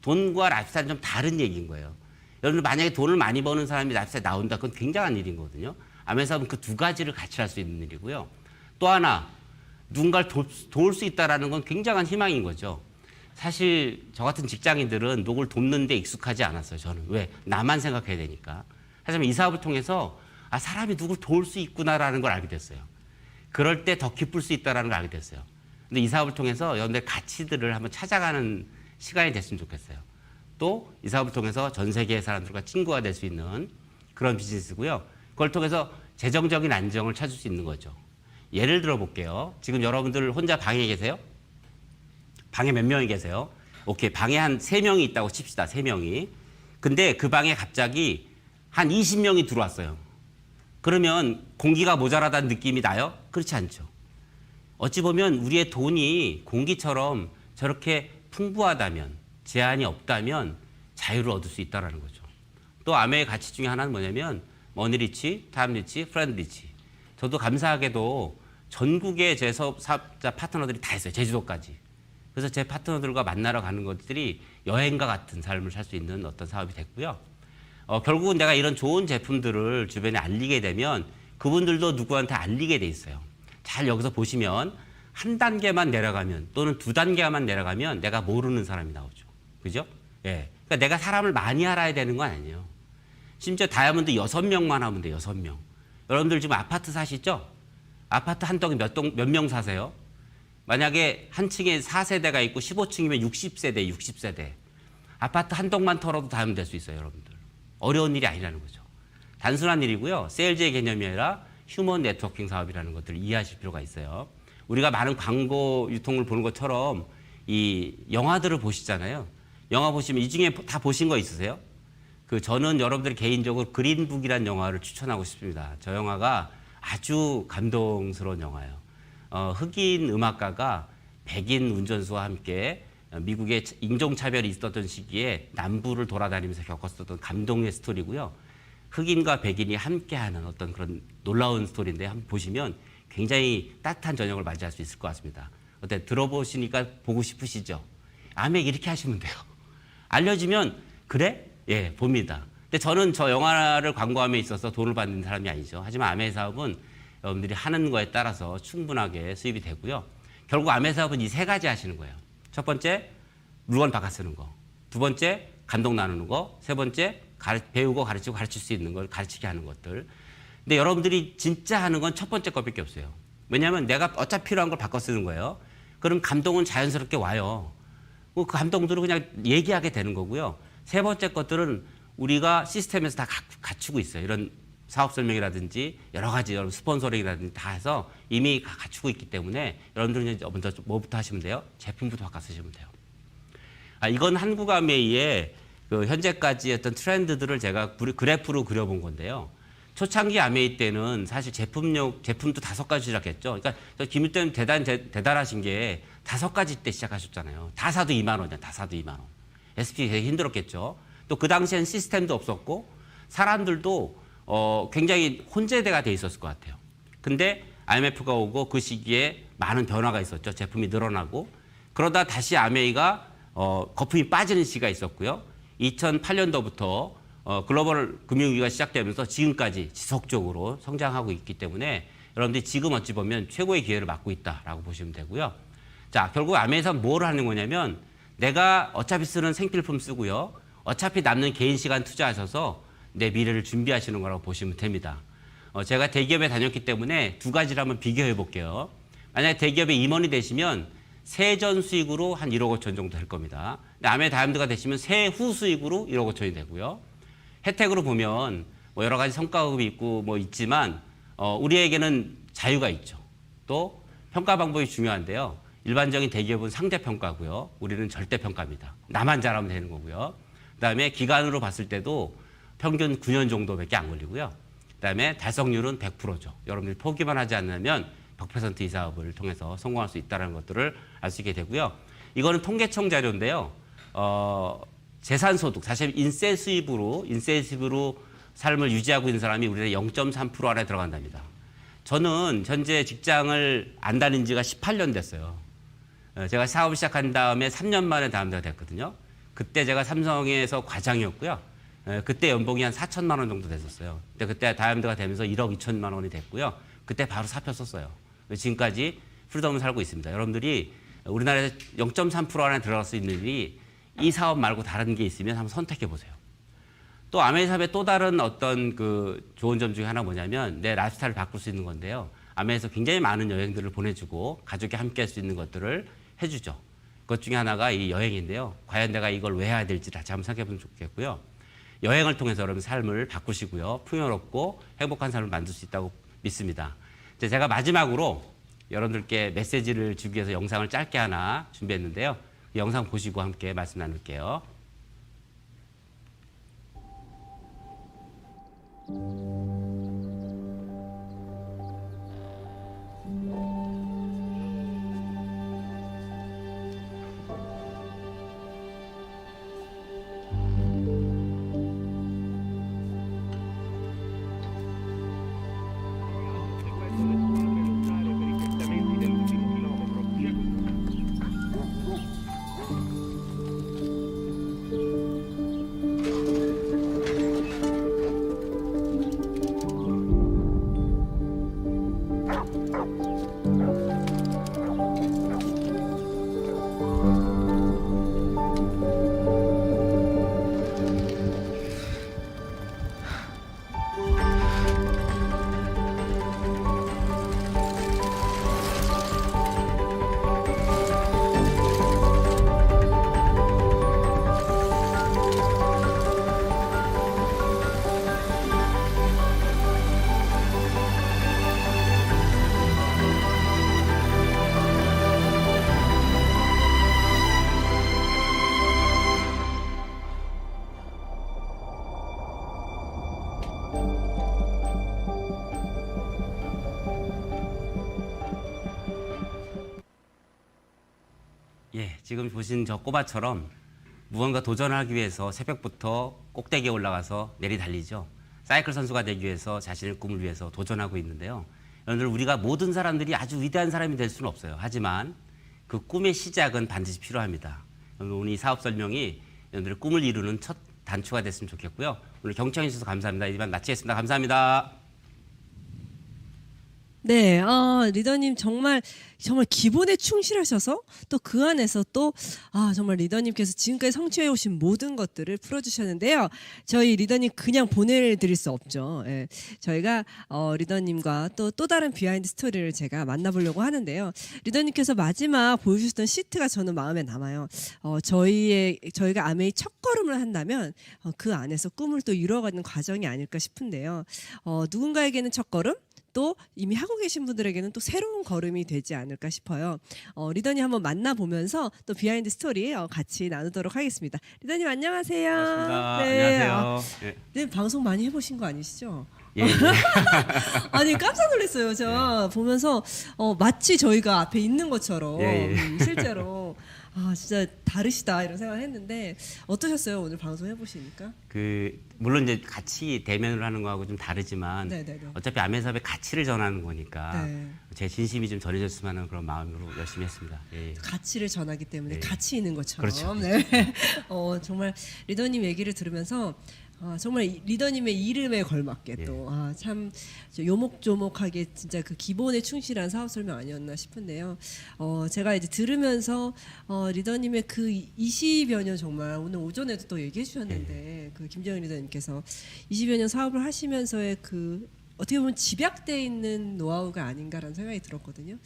돈과 라이프 스타일은 좀 다른 얘기인 거예요. 여러분 만약에 돈을 많이 버는 사람이 라이프 스타일 나온다. 그건 굉장한 일이거든요. 아메이 사업은 그 두 가지를 같이 할 수 있는 일이고요. 또 하나 누군가를 도울 수 있다는 건 굉장한 희망인 거죠. 사실 저 같은 직장인들은 누굴 돕는 데 익숙하지 않았어요. 저는. 왜? 나만 생각해야 되니까. 하지만 이 사업을 통해서 사람이 누굴 도울 수 있구나라는 걸 알게 됐어요. 그럴 때 더 기쁠 수 있다는 걸 알게 됐어요. 근데 이 사업을 통해서 여러분들의 가치들을 한번 찾아가는 시간이 됐으면 좋겠어요. 또 이 사업을 통해서 전 세계의 사람들과 친구가 될 수 있는 그런 비즈니스고요. 그걸 통해서 재정적인 안정을 찾을 수 있는 거죠. 예를 들어 볼게요. 지금 여러분들 혼자 방에 계세요? 방에 몇 명이 계세요? 오케이. 방에 한 3명이 있다고 칩시다. 3명이. 근데 그 방에 갑자기 한 20명이 들어왔어요. 그러면 공기가 모자라다는 느낌이 나요? 그렇지 않죠. 어찌 보면 우리의 돈이 공기처럼 저렇게 풍부하다면, 제한이 없다면 자유를 얻을 수 있다는 거죠. 또 아메의 가치 중에 하나는 뭐냐면 머니리치, 타임리치, 프렌드리치. 저도 감사하게도 전국의 제 사업자 파트너들이 다 있어요. 제주도까지. 그래서 제 파트너들과 만나러 가는 것들이 여행과 같은 삶을 살 수 있는 어떤 사업이 됐고요. 결국은 내가 이런 좋은 제품들을 주변에 알리게 되면 그분들도 누구한테 알리게 돼 있어요. 잘 여기서 보시면 한 단계만 내려가면 또는 두 단계만 내려가면 내가 모르는 사람이 나오죠. 그죠? 예. 그러니까 내가 사람을 많이 알아야 되는 건 아니에요. 심지어 다이아몬드 6명만 하면 돼요. 6명. 여러분들 지금 아파트 사시죠? 아파트 한 동에 몇 명 사세요? 만약에 한 층에 4세대가 있고 15층이면 60세대, 60세대. 아파트 한 동만 털어도 다이아몬드 될 수 있어요, 여러분들. 어려운 일이 아니라는 거죠. 단순한 일이고요. 세일즈의 개념이 아니라 휴먼 네트워킹 사업이라는 것들을 이해하실 필요가 있어요. 우리가 많은 광고 유통을 보는 것처럼 이 영화들을 보시잖아요. 영화 보시면 이 중에 다 보신 거 있으세요? 저는 여러분들이 개인적으로 그린북이라는 영화를 추천하고 싶습니다. 저 영화가 아주 감동스러운 영화예요. 흑인 음악가가 백인 운전수와 함께 미국의 인종차별이 있었던 시기에 남부를 돌아다니면서 겪었었던 감동의 스토리고요. 흑인과 백인이 함께하는 어떤 그런 놀라운 스토리인데 한번 보시면 굉장히 따뜻한 저녁을 맞이할 수 있을 것 같습니다. 어때 들어보시니까 보고 싶으시죠? 아메 이렇게 하시면 돼요. 알려지면 그래? 예, 봅니다. 근데 저는 저 영화를 광고함에 있어서 돈을 받는 사람이 아니죠. 하지만 아메 사업은 여러분들이 하는 거에 따라서 충분하게 수입이 되고요. 결국 아메 사업은 이 세 가지 하시는 거예요. 첫 번째, 물건 바꿔 쓰는 거. 두 번째, 감동 나누는 거. 세 번째, 배우고 가르치고 가르칠 수 있는 걸 가르치게 하는 것들. 근데 여러분들이 진짜 하는 건 첫 번째 것밖에 없어요. 왜냐하면 내가 어차피 필요한 걸 바꿔 쓰는 거예요. 그럼 감동은 자연스럽게 와요. 그 감동들은 그냥 얘기하게 되는 거고요. 세 번째 것들은 우리가 시스템에서 다 갖추고 있어요. 이런 사업 설명이라든지 여러 가지 여러분 스폰서링이라든지 다 해서 이미 갖추고 있기 때문에 여러분들은 이제 먼저 뭐부터 하시면 돼요? 제품부터 바꿔 쓰시면 돼요. 이건 한국아메이의 현재까지 어떤 트렌드들을 제가 그래프로 그려본 건데요. 초창기 아메이 때는 사실 제품도 5가지 시작했죠. 그러니까 김유태는 대단하신 게 5가지 때 시작하셨잖아요. 다 사도 2만 원이야. 다 사도 2만 원. SP 되게 힘들었겠죠. 또 그 당시엔 시스템도 없었고 사람들도 굉장히 혼재대가 돼 있었을 것 같아요. 근데 IMF가 오고 그 시기에 많은 변화가 있었죠. 제품이 늘어나고 그러다 다시 아메이가 거품이 빠지는 시기가 있었고요. 2008년도부터 글로벌 금융위기가 시작되면서 지금까지 지속적으로 성장하고 있기 때문에 여러분들이 지금 어찌 보면 최고의 기회를 맞고 있다라고 보시면 되고요. 자, 결국 아메이에서 뭘 하는 거냐면 내가 어차피 쓰는 생필품 쓰고요. 어차피 남는 개인 시간 투자하셔서 내 미래를 준비하시는 거라고 보시면 됩니다. 제가 대기업에 다녔기 때문에 두 가지를 한번 비교해 볼게요. 만약에 대기업에 임원이 되시면 세전 수익으로 한 1억 5천 정도 될 겁니다. 근데 아메 다이아몬드가 되시면 세후 수익으로 1억 5천이 되고요. 혜택으로 보면 뭐 여러 가지 성과급이 있고 뭐 있지만 우리에게는 자유가 있죠. 또 평가 방법이 중요한데요. 일반적인 대기업은 상대평가고요. 우리는 절대평가입니다. 나만 잘하면 되는 거고요. 그다음에 기간으로 봤을 때도 평균 9년 정도밖에 안 걸리고요. 그다음에 달성률은 100%죠. 여러분들이 포기만 하지 않으면 100% 이 사업을 통해서 성공할 수 있다는 것들을 알 수 있게 되고요. 이거는 통계청 자료인데요. 재산소득, 사실 인센티브로 삶을 유지하고 있는 사람이 우리나라 0.3% 안에 들어간답니다. 저는 현재 직장을 안 다닌 지가 18년 됐어요. 제가 사업을 시작한 다음에 3년 만에 다이아몬드가 됐거든요. 그때 제가 삼성에서 과장이었고요. 그때 연봉이 한 4천만 원 정도 됐었어요. 근데 그때 다이아몬드가 되면서 1억 2천만 원이 됐고요. 그때 바로 사표 썼어요. 지금까지 프리덤을 살고 있습니다. 여러분들이 우리나라에서 0.3% 안에 들어갈 수 있는 일이 이 사업 말고 다른 게 있으면 한번 선택해 보세요. 또 아메이 사업의 또 다른 어떤 좋은 점 중에 하나 뭐냐면 내 라이프스타일을 바꿀 수 있는 건데요. 아메이에서 굉장히 많은 여행들을 보내주고 가족이 함께 할 수 있는 것들을 해주죠. 그것 중에 하나가 이 여행인데요. 과연 내가 이걸 왜 해야 될지 다시 한번 생각해 보면 좋겠고요. 여행을 통해서 여러분 삶을 바꾸시고요. 풍요롭고 행복한 삶을 만들 수 있다고 믿습니다. 제가 마지막으로 여러분들께 메시지를 주기 위해서 영상을 짧게 하나 준비했는데요. 이 영상 보시고 함께 말씀 나눌게요. 예, 지금 보신 저 꼬바처럼 무언가 도전하기 위해서 새벽부터 꼭대기에 올라가서 내리달리죠. 사이클 선수가 되기 위해서 자신의 꿈을 위해서 도전하고 있는데요. 여러분들 우리가 모든 사람들이 아주 위대한 사람이 될 수는 없어요. 하지만 그 꿈의 시작은 반드시 필요합니다. 오늘 이 사업 설명이 여러분들의 꿈을 이루는 첫 단추가 됐으면 좋겠고요. 오늘 경청해 주셔서 감사합니다. 이만 마치겠습니다. 감사합니다. 네, 리더님 정말 기본에 충실하셔서 또 그 안에서 또 정말 리더님께서 지금까지 성취해 오신 모든 것들을 풀어주셨는데요. 저희 리더님 그냥 보내드릴 수 없죠. 예, 저희가 리더님과 또 다른 비하인드 스토리를 제가 만나보려고 하는데요. 리더님께서 마지막 보여주셨던 시트가 저는 마음에 남아요. 저희가 아메이 첫 걸음을 한다면 그 안에서 꿈을 또 이루어가는 과정이 아닐까 싶은데요. 누군가에게는 첫 걸음, 또 이미 하고 계신 분들에게는 또 새로운 걸음이 되지 않을까 싶어요. 리더님 한번 만나보면서 또 비하인드 스토리 같이 나누도록 하겠습니다. 리더님 안녕하세요. 반갑습니다. 네, 안녕하세요. 네, 방송 많이 해보신 거 아니시죠? 예, 예. 아니 깜짝 놀랐어요. 저 보면서 마치 저희가 앞에 있는 것처럼 예, 예. 실제로 진짜 다르시다 이런 생각을 했는데 어떠셨어요? 오늘 방송 해보시니까? 물론 이제 같이 대면을 하는 거하고 좀 다르지만 네네네. 어차피 아메사업의 가치를 전하는 거니까 네. 제 진심이 좀 전해졌으면 하는 그런 마음으로 열심히 했습니다. 예, 예. 가치를 전하기 때문에 네. 가치 있는 것처럼. 그렇죠. 네. 정말 리더님 얘기를 들으면서 정말 리더님의 이름에 걸맞게 예. 또 참 요목조목하게 진짜 그 기본에 충실한 사업 설명 아니었나 싶은데요. 제가 이제 들으면서 리더님의 그 20여 년 정말 오늘 오전에도 또 얘기해 주셨는데 그 김정은 리더님께서 20여 년 사업을 하시면서의 그 어떻게 보면 집약돼 있는 노하우가 아닌가라는 생각이 들었거든요.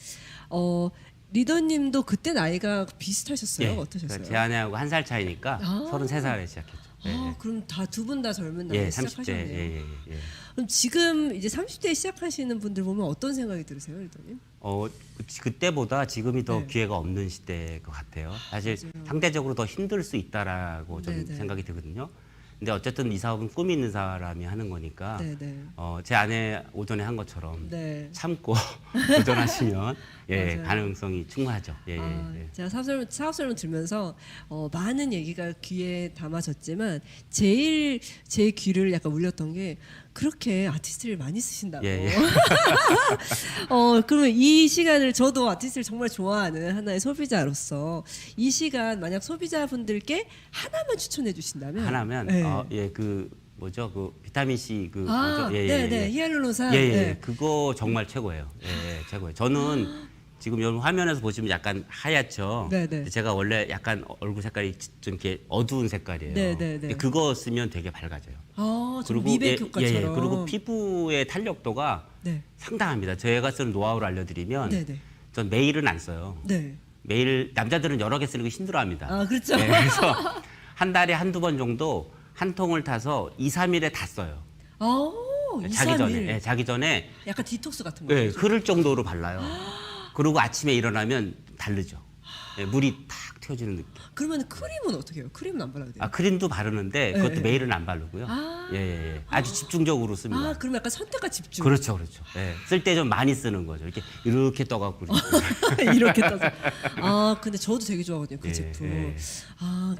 리더님도 그때 나이가 비슷하셨어요? 예. 어떠셨어요? 그러니까 제 아내하고 1살 차이니까 33살에 시작했죠. 예, 그럼 다 두 분 다 젊은 나이에 예, 30대. 시작하셨네요. 예. 그럼 지금 이제 30대에 시작하시는 분들 보면 어떤 생각이 들으세요, 리더님? 그때보다 지금이 더 네. 기회가 없는 시대일 것 같아요. 사실 맞아요. 상대적으로 더 힘들 수 있다라고 좀 네네. 생각이 들거든요. 근데 어쨌든 이 사업은 꿈이 있는 사람이 하는 거니까 네네. 제 아내 오전에 한 것처럼 네. 참고 도전하시면 맞아요. 가능성이 충분하죠. 예. 제가 사업 설명 들으면서 많은 얘기가 귀에 담아졌지만 제일 제 귀를 약간 울렸던 게 그렇게 아티스트를 많이 쓰신다고. 예. 그러면 이 시간을 저도 아티스트를 정말 좋아하는 하나의 소비자로서 이 시간 만약 소비자분들께 하나만 추천해 주신다면 하나면 네. 그 뭐죠? 그 비타민 C 아, 뭐죠? 네, 히알루론산. 예. 네. 그거 정말 최고예요. 예, 최고예요. 저는 지금 여러분 화면에서 보시면 약간 하얗죠. 네네. 제가 원래 약간 얼굴 색깔이 좀 이렇게 어두운 색깔이에요. 네네네. 근데 그거 쓰면 되게 밝아져요. 좀 미백 효과처럼. 그리고 피부의 탄력도가 네. 상당합니다. 제가 쓰는 노하우를 알려드리면 네네. 전 매일은 안 써요. 네. 매일 남자들은 여러 개 쓰는 거 힘들어합니다. 그렇죠. 네, 그래서 한 달에 한두 번 정도 한 통을 타서 2, 3일에 다 써요. 2, 자기 3일. 전에. 네, 자기 전에 약간 디톡스 같은 거죠. 네, 흐를 정도로 발라요. 그리고 아침에 일어나면 다르죠. 네, 물이 탁 튀어지는 느낌. 그러면 크림은 어떻게 해요? 크림은 안 발라도 돼요? 크림도 바르는데 그것도 네. 매일은 안 바르고요. 아주 집중적으로 씁니다. 그럼 약간 선택과 집중. 그렇죠. 네, 쓸 때 좀 많이 쓰는 거죠. 이렇게 떠갖고. 이렇게 떠서. 근데 저도 되게 좋아하거든요. 그 예, 제품. 예.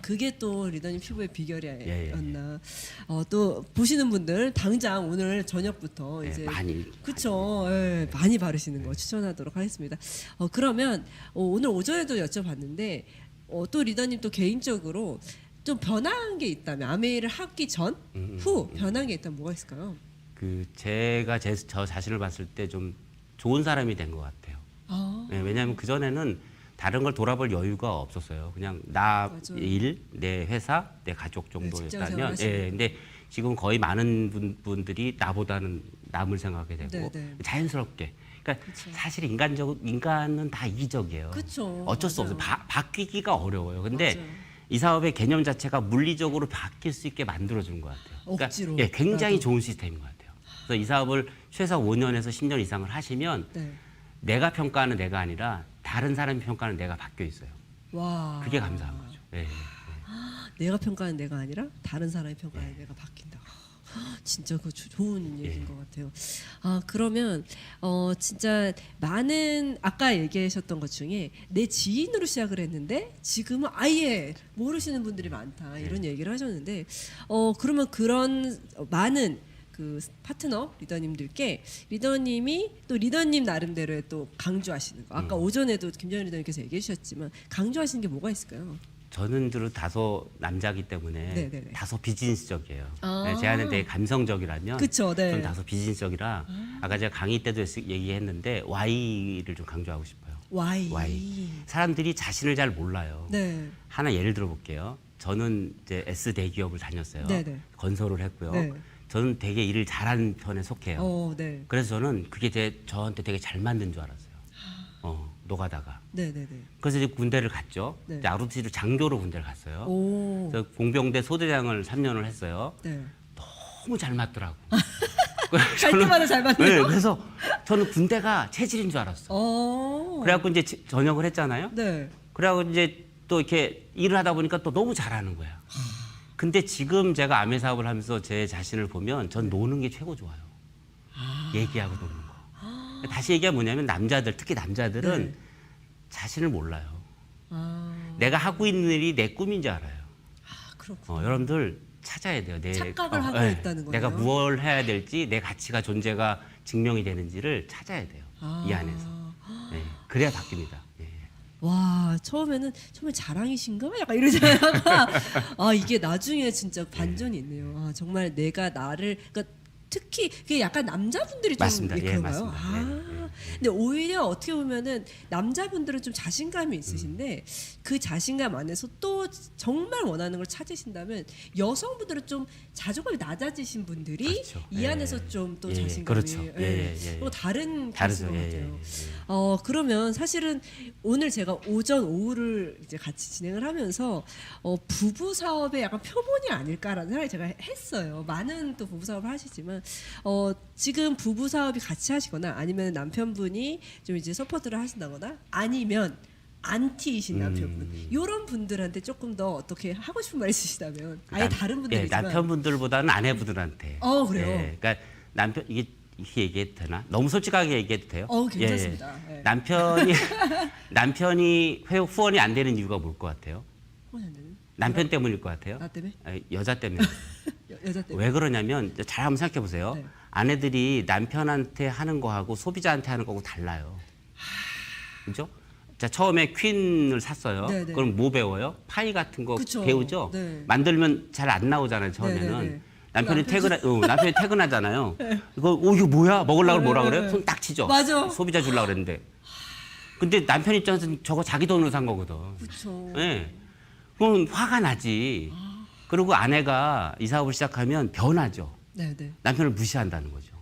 그게 또 리더님 피부의 비결이었나. 예. 또 보시는 분들 당장 오늘 저녁부터 예, 이제 많이. 그쵸. 예, 많이 바르시는 거 추천하도록 하겠습니다. 그러면 오늘 오전에도 여쭤봤는데 또 리더님 또 개인적으로 좀 변한 게 있다면 아메이를 하기 전, 후 변한 게 있다면 뭐가 있을까요? 제가 저 자신을 봤을 때 좀 좋은 사람이 된 것 같아요. 네, 왜냐하면 그 전에는 다른 걸 돌아볼 여유가 없었어요. 그냥 나 맞아요. 일, 내 회사, 내 가족 직장 정도였다면. 생활하시는 근데 지금 거의 많은 분들이 나보다는 남을 생각하게 되고 네네. 자연스럽게. 그러니까 사실 인간은 다 이기적이에요. 그쵸. 어쩔 수 맞아요. 없어요. 바뀌기가 어려워요. 근데 맞아요. 이 사업의 개념 자체가 물리적으로 바뀔 수 있게 만들어준 것 같아요. 그러니까 억지로. 굉장히 나도. 좋은 시스템인 것 같아요. 그래서 이 사업을 최소 5년에서 10년 이상을 하시면 네. 내가 평가하는 내가 아니라 다른 사람이 평가하는 내가 바뀌어 있어요. 와. 그게 감사한 거죠. 네. 내가 평가하는 내가 아니라 다른 사람이 평가하는 내가 바뀐다. 진짜 그 좋은 얘기인 예. 것 같아요. 아 그러면 진짜 많은 아까 얘기하셨던 것 중에 내 지인으로 시작을 했는데 지금은 아예 모르시는 분들이 많다 이런 얘기를 하셨는데 그러면 그런 많은 그 파트너 리더님들께 리더님이 또 리더님 나름대로의 또 강조하시는 거 아까 오전에도 김정현 리더님께서 얘기해 주셨지만 강조하시는 게 뭐가 있을까요? 저는 주로 다소 남자기 때문에 네네네. 다소 비즈니스적이에요. 아. 네, 제가 되게 감성적이라면 그쵸, 네. 좀 다소 비즈니스적이라 아까 제가 강의 때도 얘기했는데 Y를 좀 강조하고 싶어요. Y. 사람들이 자신을 잘 몰라요. 네. 하나 예를 들어 볼게요. 저는 이제 S 대기업을 다녔어요. 네네. 건설을 했고요. 네. 저는 되게 일을 잘하는 편에 속해요. 네. 그래서 저는 그게 저한테 되게 잘 맞는 줄 알았어요. 노가다가. 네네네. 그래서 이제 군대를 갔죠. 네. 이제 아르티로 장교로 군대를 갔어요. 오. 그래서 공병대 소대장을 3년을 했어요. 네. 너무 잘 맞더라고. 갈 때마다 잘 맞네요. 네, 그래서 저는 군대가 체질인 줄 알았어. 그래갖고 이제 전역을 했잖아요. 네. 그래갖고 이제 또 이렇게 일을 하다 보니까 또 너무 잘하는 거야. 근데 지금 제가 아메 사업을 하면서 제 자신을 보면 전 노는 게 최고 좋아요. 얘기하고 노는 거. 다시 얘기하면 뭐냐면 남자들, 특히 남자들은 네. 자신을 몰라요. 내가 하고 있는 일이 내 꿈인 줄 알아요. 그렇구나. 여러분들 찾아야 돼요. 착각을 하고 네. 있다는 거예요. 내가 무엇을 해야 될지, 내 가치가 존재가 증명이 되는지를 찾아야 돼요. 이 안에서. 네. 그래야 바뀝니다. 예. 와 처음에는 정말 자랑이신가 약간 이러잖아요. 아 이게 나중에 진짜 반전이 있네요. 아 정말 내가 나를 그러니까 특히 그게 약간 남자분들이 좀 맞습니다. 예, 그런가요? 맞습니다. 아 근데 오히려 어떻게 보면은 남자분들은 좀 자신감이 있으신데 그 자신감 안에서 또 정말 원하는 걸 찾으신다면 여성분들은 좀 자존감이 낮아지신 분들이 그렇죠. 이 예. 안에서 좀 또 예, 자신감이 그렇죠. 예. 또 다른 다르죠. 케이스인 것 예, 같아요. 예. 그러면 사실은 오늘 제가 오전 오후를 이제 같이 진행을 하면서 부부 사업의 약간 표본이 아닐까라는 생각이 제가 했어요. 많은 또 부부 사업을 하시지만 지금 부부 사업이 같이 하시거나 아니면 남편분이 좀 이제 서포트를 하신다거나 아니면 안티이신 남편분 이런 분들한테 조금 더 어떻게 하고 싶은 말 있으시다면 아예 다른 분들이지만 남편분들보다는 아내분들한테. 그래요? 예, 그러니까 남편 이게 얘기해도 되나? 너무 솔직하게 얘기해도 돼요? 괜찮습니다. 예. 예. 남편이 후원이 안 되는 이유가 뭘 것 같아요? 후원이 안 되는? 남편 때문일 것 같아요? 나 때문에? 여자 때문에. 여자 때문에? 왜 그러냐면 잘 한번 생각해 보세요. 네. 아내들이 남편한테 하는 거하고 소비자한테 하는 거하고 달라요. 그죠? 자, 처음에 퀸을 샀어요. 네네. 그럼 뭐 배워요? 파이 같은 거 그쵸. 배우죠? 네. 만들면 잘 안 나오잖아요, 처음에는. 네네네. 남편이 퇴근하잖아요. 이거 뭐야? 먹으려고 뭐라 그래요? 손 딱 치죠. 맞아. 소비자 주려고 그랬는데. 근데 남편 입장에서는 저거 자기 돈으로 산 거거든. 그렇죠. 예. 그럼 화가 나지. 그리고 아내가 이 사업을 시작하면 변하죠. 네네. 남편을 무시한다는 거죠.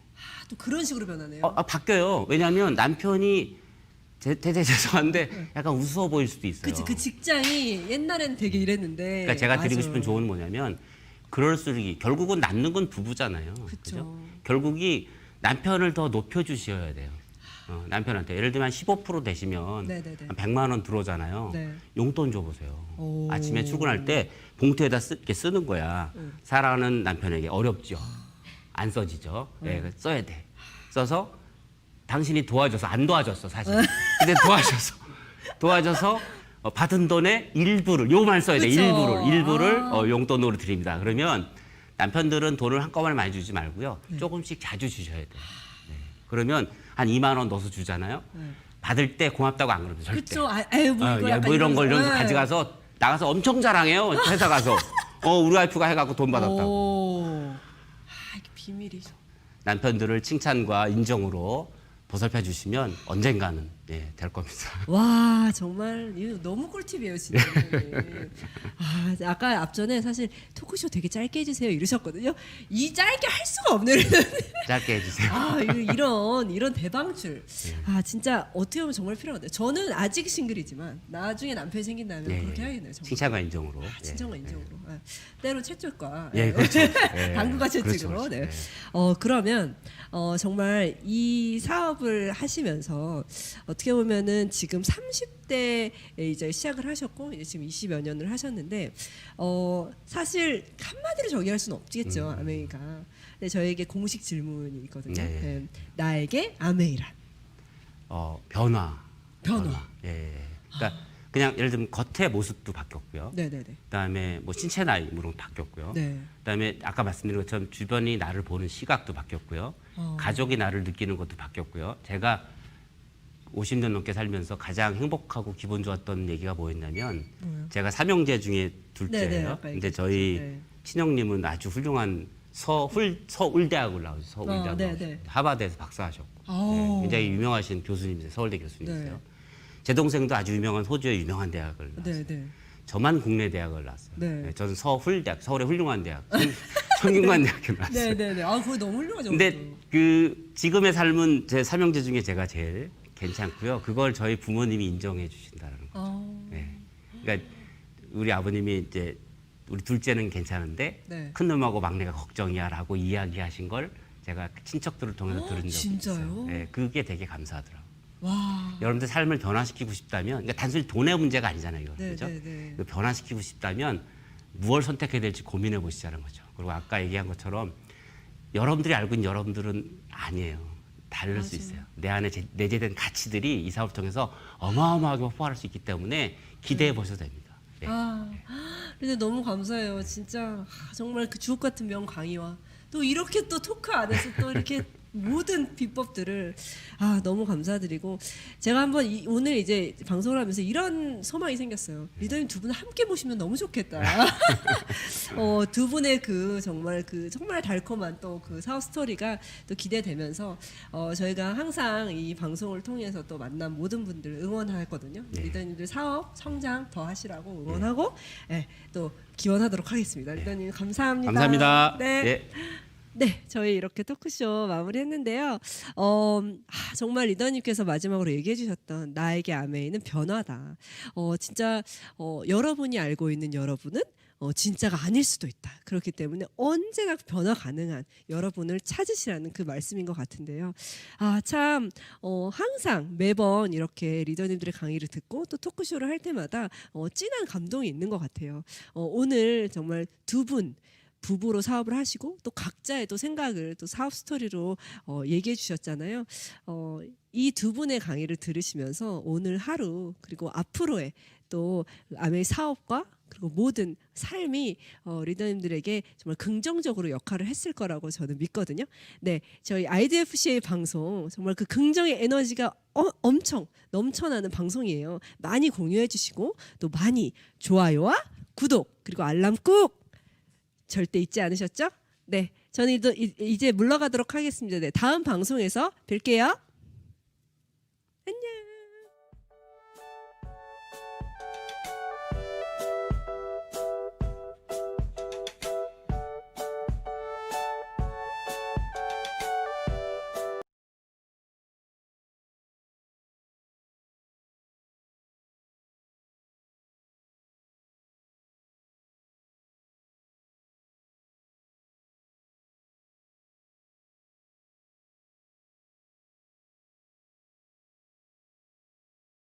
또 그런 식으로 변하네요. 바뀌어요. 왜냐하면 남편이 되게 죄송한데 약간 우스워 보일 수도 있어요. 그 직장이 옛날에는 되게 이랬는데. 그러니까 제가 드리고 맞아요. 싶은 조언은 뭐냐면 그럴수록 결국은 낳는 건 부부잖아요. 그죠? 결국이 남편을 더 높여주셔야 돼요. 남편한테 예를 들면 15% 되시면 네네네. 한 100만 원 들어오잖아요. 네. 용돈 줘보세요. 오. 아침에 출근할 때 봉투에다 이렇게 쓰는 거야. 사랑하는 남편에게 어렵죠. 안 써지죠. 네, 써야 돼. 써서 당신이 도와줘서 안 도와줬어 사실. 근데 도와줘서 받은 돈의 일부를 요만 써야 돼. 그쵸. 일부를 용돈으로 드립니다. 그러면 남편들은 돈을 한꺼번에 많이 주지 말고요. 조금씩 자주 주셔야 돼요. 네. 그러면 한 2만 원 넣어서 주잖아요. 받을 때 고맙다고 안 그러면 절대. 그렇죠. 아유 뭐 이런 걸 가져가서 나가서 엄청 자랑해요. 회사 가서. 우리 와이프가 해갖고 돈 받았다고. 이게 비밀이죠. 남편들을 칭찬과 인정으로 보살펴 주시면 언젠가는 될 겁니다. 와 정말 이거 너무 꿀팁이에요 진짜. 아까 앞전에 사실 토크쇼 되게 짧게 해주세요 이러셨거든요. 이 짧게 할 수가 없네요. 짧게 해주세요. 이런 대방출. 진짜 어떻게 보면 정말 필요하네요. 저는 아직 싱글이지만 나중에 남편이 생긴다면 그렇게 해야겠네요. 정말. 칭찬과 인정으로. 칭찬과 인정으로. 때로 채찍과. 그렇죠. 당근과 채찍으로. 그렇죠. 네. 그러면 정말 이 사업을 하시면서 어떻게 보면은 지금 30대에 이제 시작을 하셨고 이제 지금 20여 년을 하셨는데 사실 한마디로 정의할 수는 없겠죠. 아메리카. 네, 저에게 공식 질문이 있거든요. 네. 네, 나에게 아메이란. 변화. 변화. 예. 그러니까 그냥 예를 들면 겉의 모습도 바뀌었고요. 네네네. 그다음에 뭐 신체 나이로 바뀌었고요. 네. 그다음에 아까 말씀드린 것처럼 주변이 나를 보는 시각도 바뀌었고요. 가족이 나를 느끼는 것도 바뀌었고요. 제가 50년 넘게 살면서 가장 행복하고 기분 좋았던 얘기가 뭐였냐면 제가 삼형제 중에 네네, 둘째예요. 아까 근데 얘기했죠. 저희 네. 친형님은 아주 훌륭한 서울대학을 나오죠. 서울대학 네, 나오셨고 네. 하버드에서 박사하셨고 오. 굉장히 유명하신 교수님이세요. 서울대 교수님이세요. 네. 제 동생도 아주 유명한 호주의 유명한 대학을 나왔어요. 네, 네. 저만 국내 대학을 나왔어요. 네. 저는 서울대학, 서울의 훌륭한 대학, 성균관 대학교 나왔어요. 네네네. 아, 그거 너무 훌륭하죠. 근데 그것도. 그 지금의 삶은 제 삼형제 중에 제가 제일 괜찮고요. 그걸 저희 부모님이 인정해 주신다는 거. 네. 그러니까 우리 아버님이 이제 우리 둘째는 괜찮은데 네. 큰 놈하고 막내가 걱정이야라고 이야기하신 걸 제가 친척들을 통해서 들은 적이 진짜요? 있어요. 네, 그게 되게 감사하더라고요. 와. 여러분들 삶을 변화시키고 싶다면, 그러니까 단순히 돈의 문제가 아니잖아요, 이거. 네, 그렇죠? 네, 네. 그 변화시키고 싶다면 무엇을 선택해야 될지 고민해 보시자는 거죠. 그리고 아까 얘기한 것처럼 여러분들이 알고 있는 여러분들은 아니에요. 다를 수 있어요. 내 안에 내재된 가치들이 이 사업을 통해서 어마어마하게 폭발할 수 있기 때문에 기대해 보셔도 됩니다. 네. 아, 근데 너무 감사해요. 진짜 정말 그 주옥 같은 명 강의와 또 이렇게 또 토크 안에서 또 이렇게 모든 비법들을 너무 감사드리고 제가 한번 오늘 이제 방송을 하면서 이런 소망이 생겼어요. 리더님 두 분 함께 모시면 너무 좋겠다. 두 분의 그 정말 달콤한 또 그 사업 스토리가 또 기대되면서 저희가 항상 이 방송을 통해서 또 만난 모든 분들 응원하거든요. 네. 리더님들 사업 성장 더 하시라고 응원하고 또 기원하도록 하겠습니다. 리더님 감사합니다. 감사합니다. 네. 네. 네, 저희 이렇게 토크쇼 마무리했는데요. 정말 리더님께서 마지막으로 얘기해 주셨던 나에게 아메이는 변화다. 진짜 여러분이 알고 있는 여러분은 진짜가 아닐 수도 있다. 그렇기 때문에 언제나 변화 가능한 여러분을 찾으시라는 그 말씀인 것 같은데요. 참 항상 매번 이렇게 리더님들의 강의를 듣고 또 토크쇼를 할 때마다 진한 감동이 있는 것 같아요. 오늘 정말 두 분 부부로 사업을 하시고 또 각자의 또 생각을 또 사업 스토리로 얘기해 주셨잖아요. 이 두 분의 강의를 들으시면서 오늘 하루 그리고 앞으로의 또 아메이 사업과 그리고 모든 삶이 리더님들에게 정말 긍정적으로 역할을 했을 거라고 저는 믿거든요. 네, 저희 IDFC의 방송 정말 그 긍정의 에너지가 엄청 넘쳐나는 방송이에요. 많이 공유해 주시고 또 많이 좋아요와 구독 그리고 알람 꾹 절대 잊지 않으셨죠? 네, 저는 이제 물러가도록 하겠습니다. 네, 다음 방송에서 뵐게요. 안녕.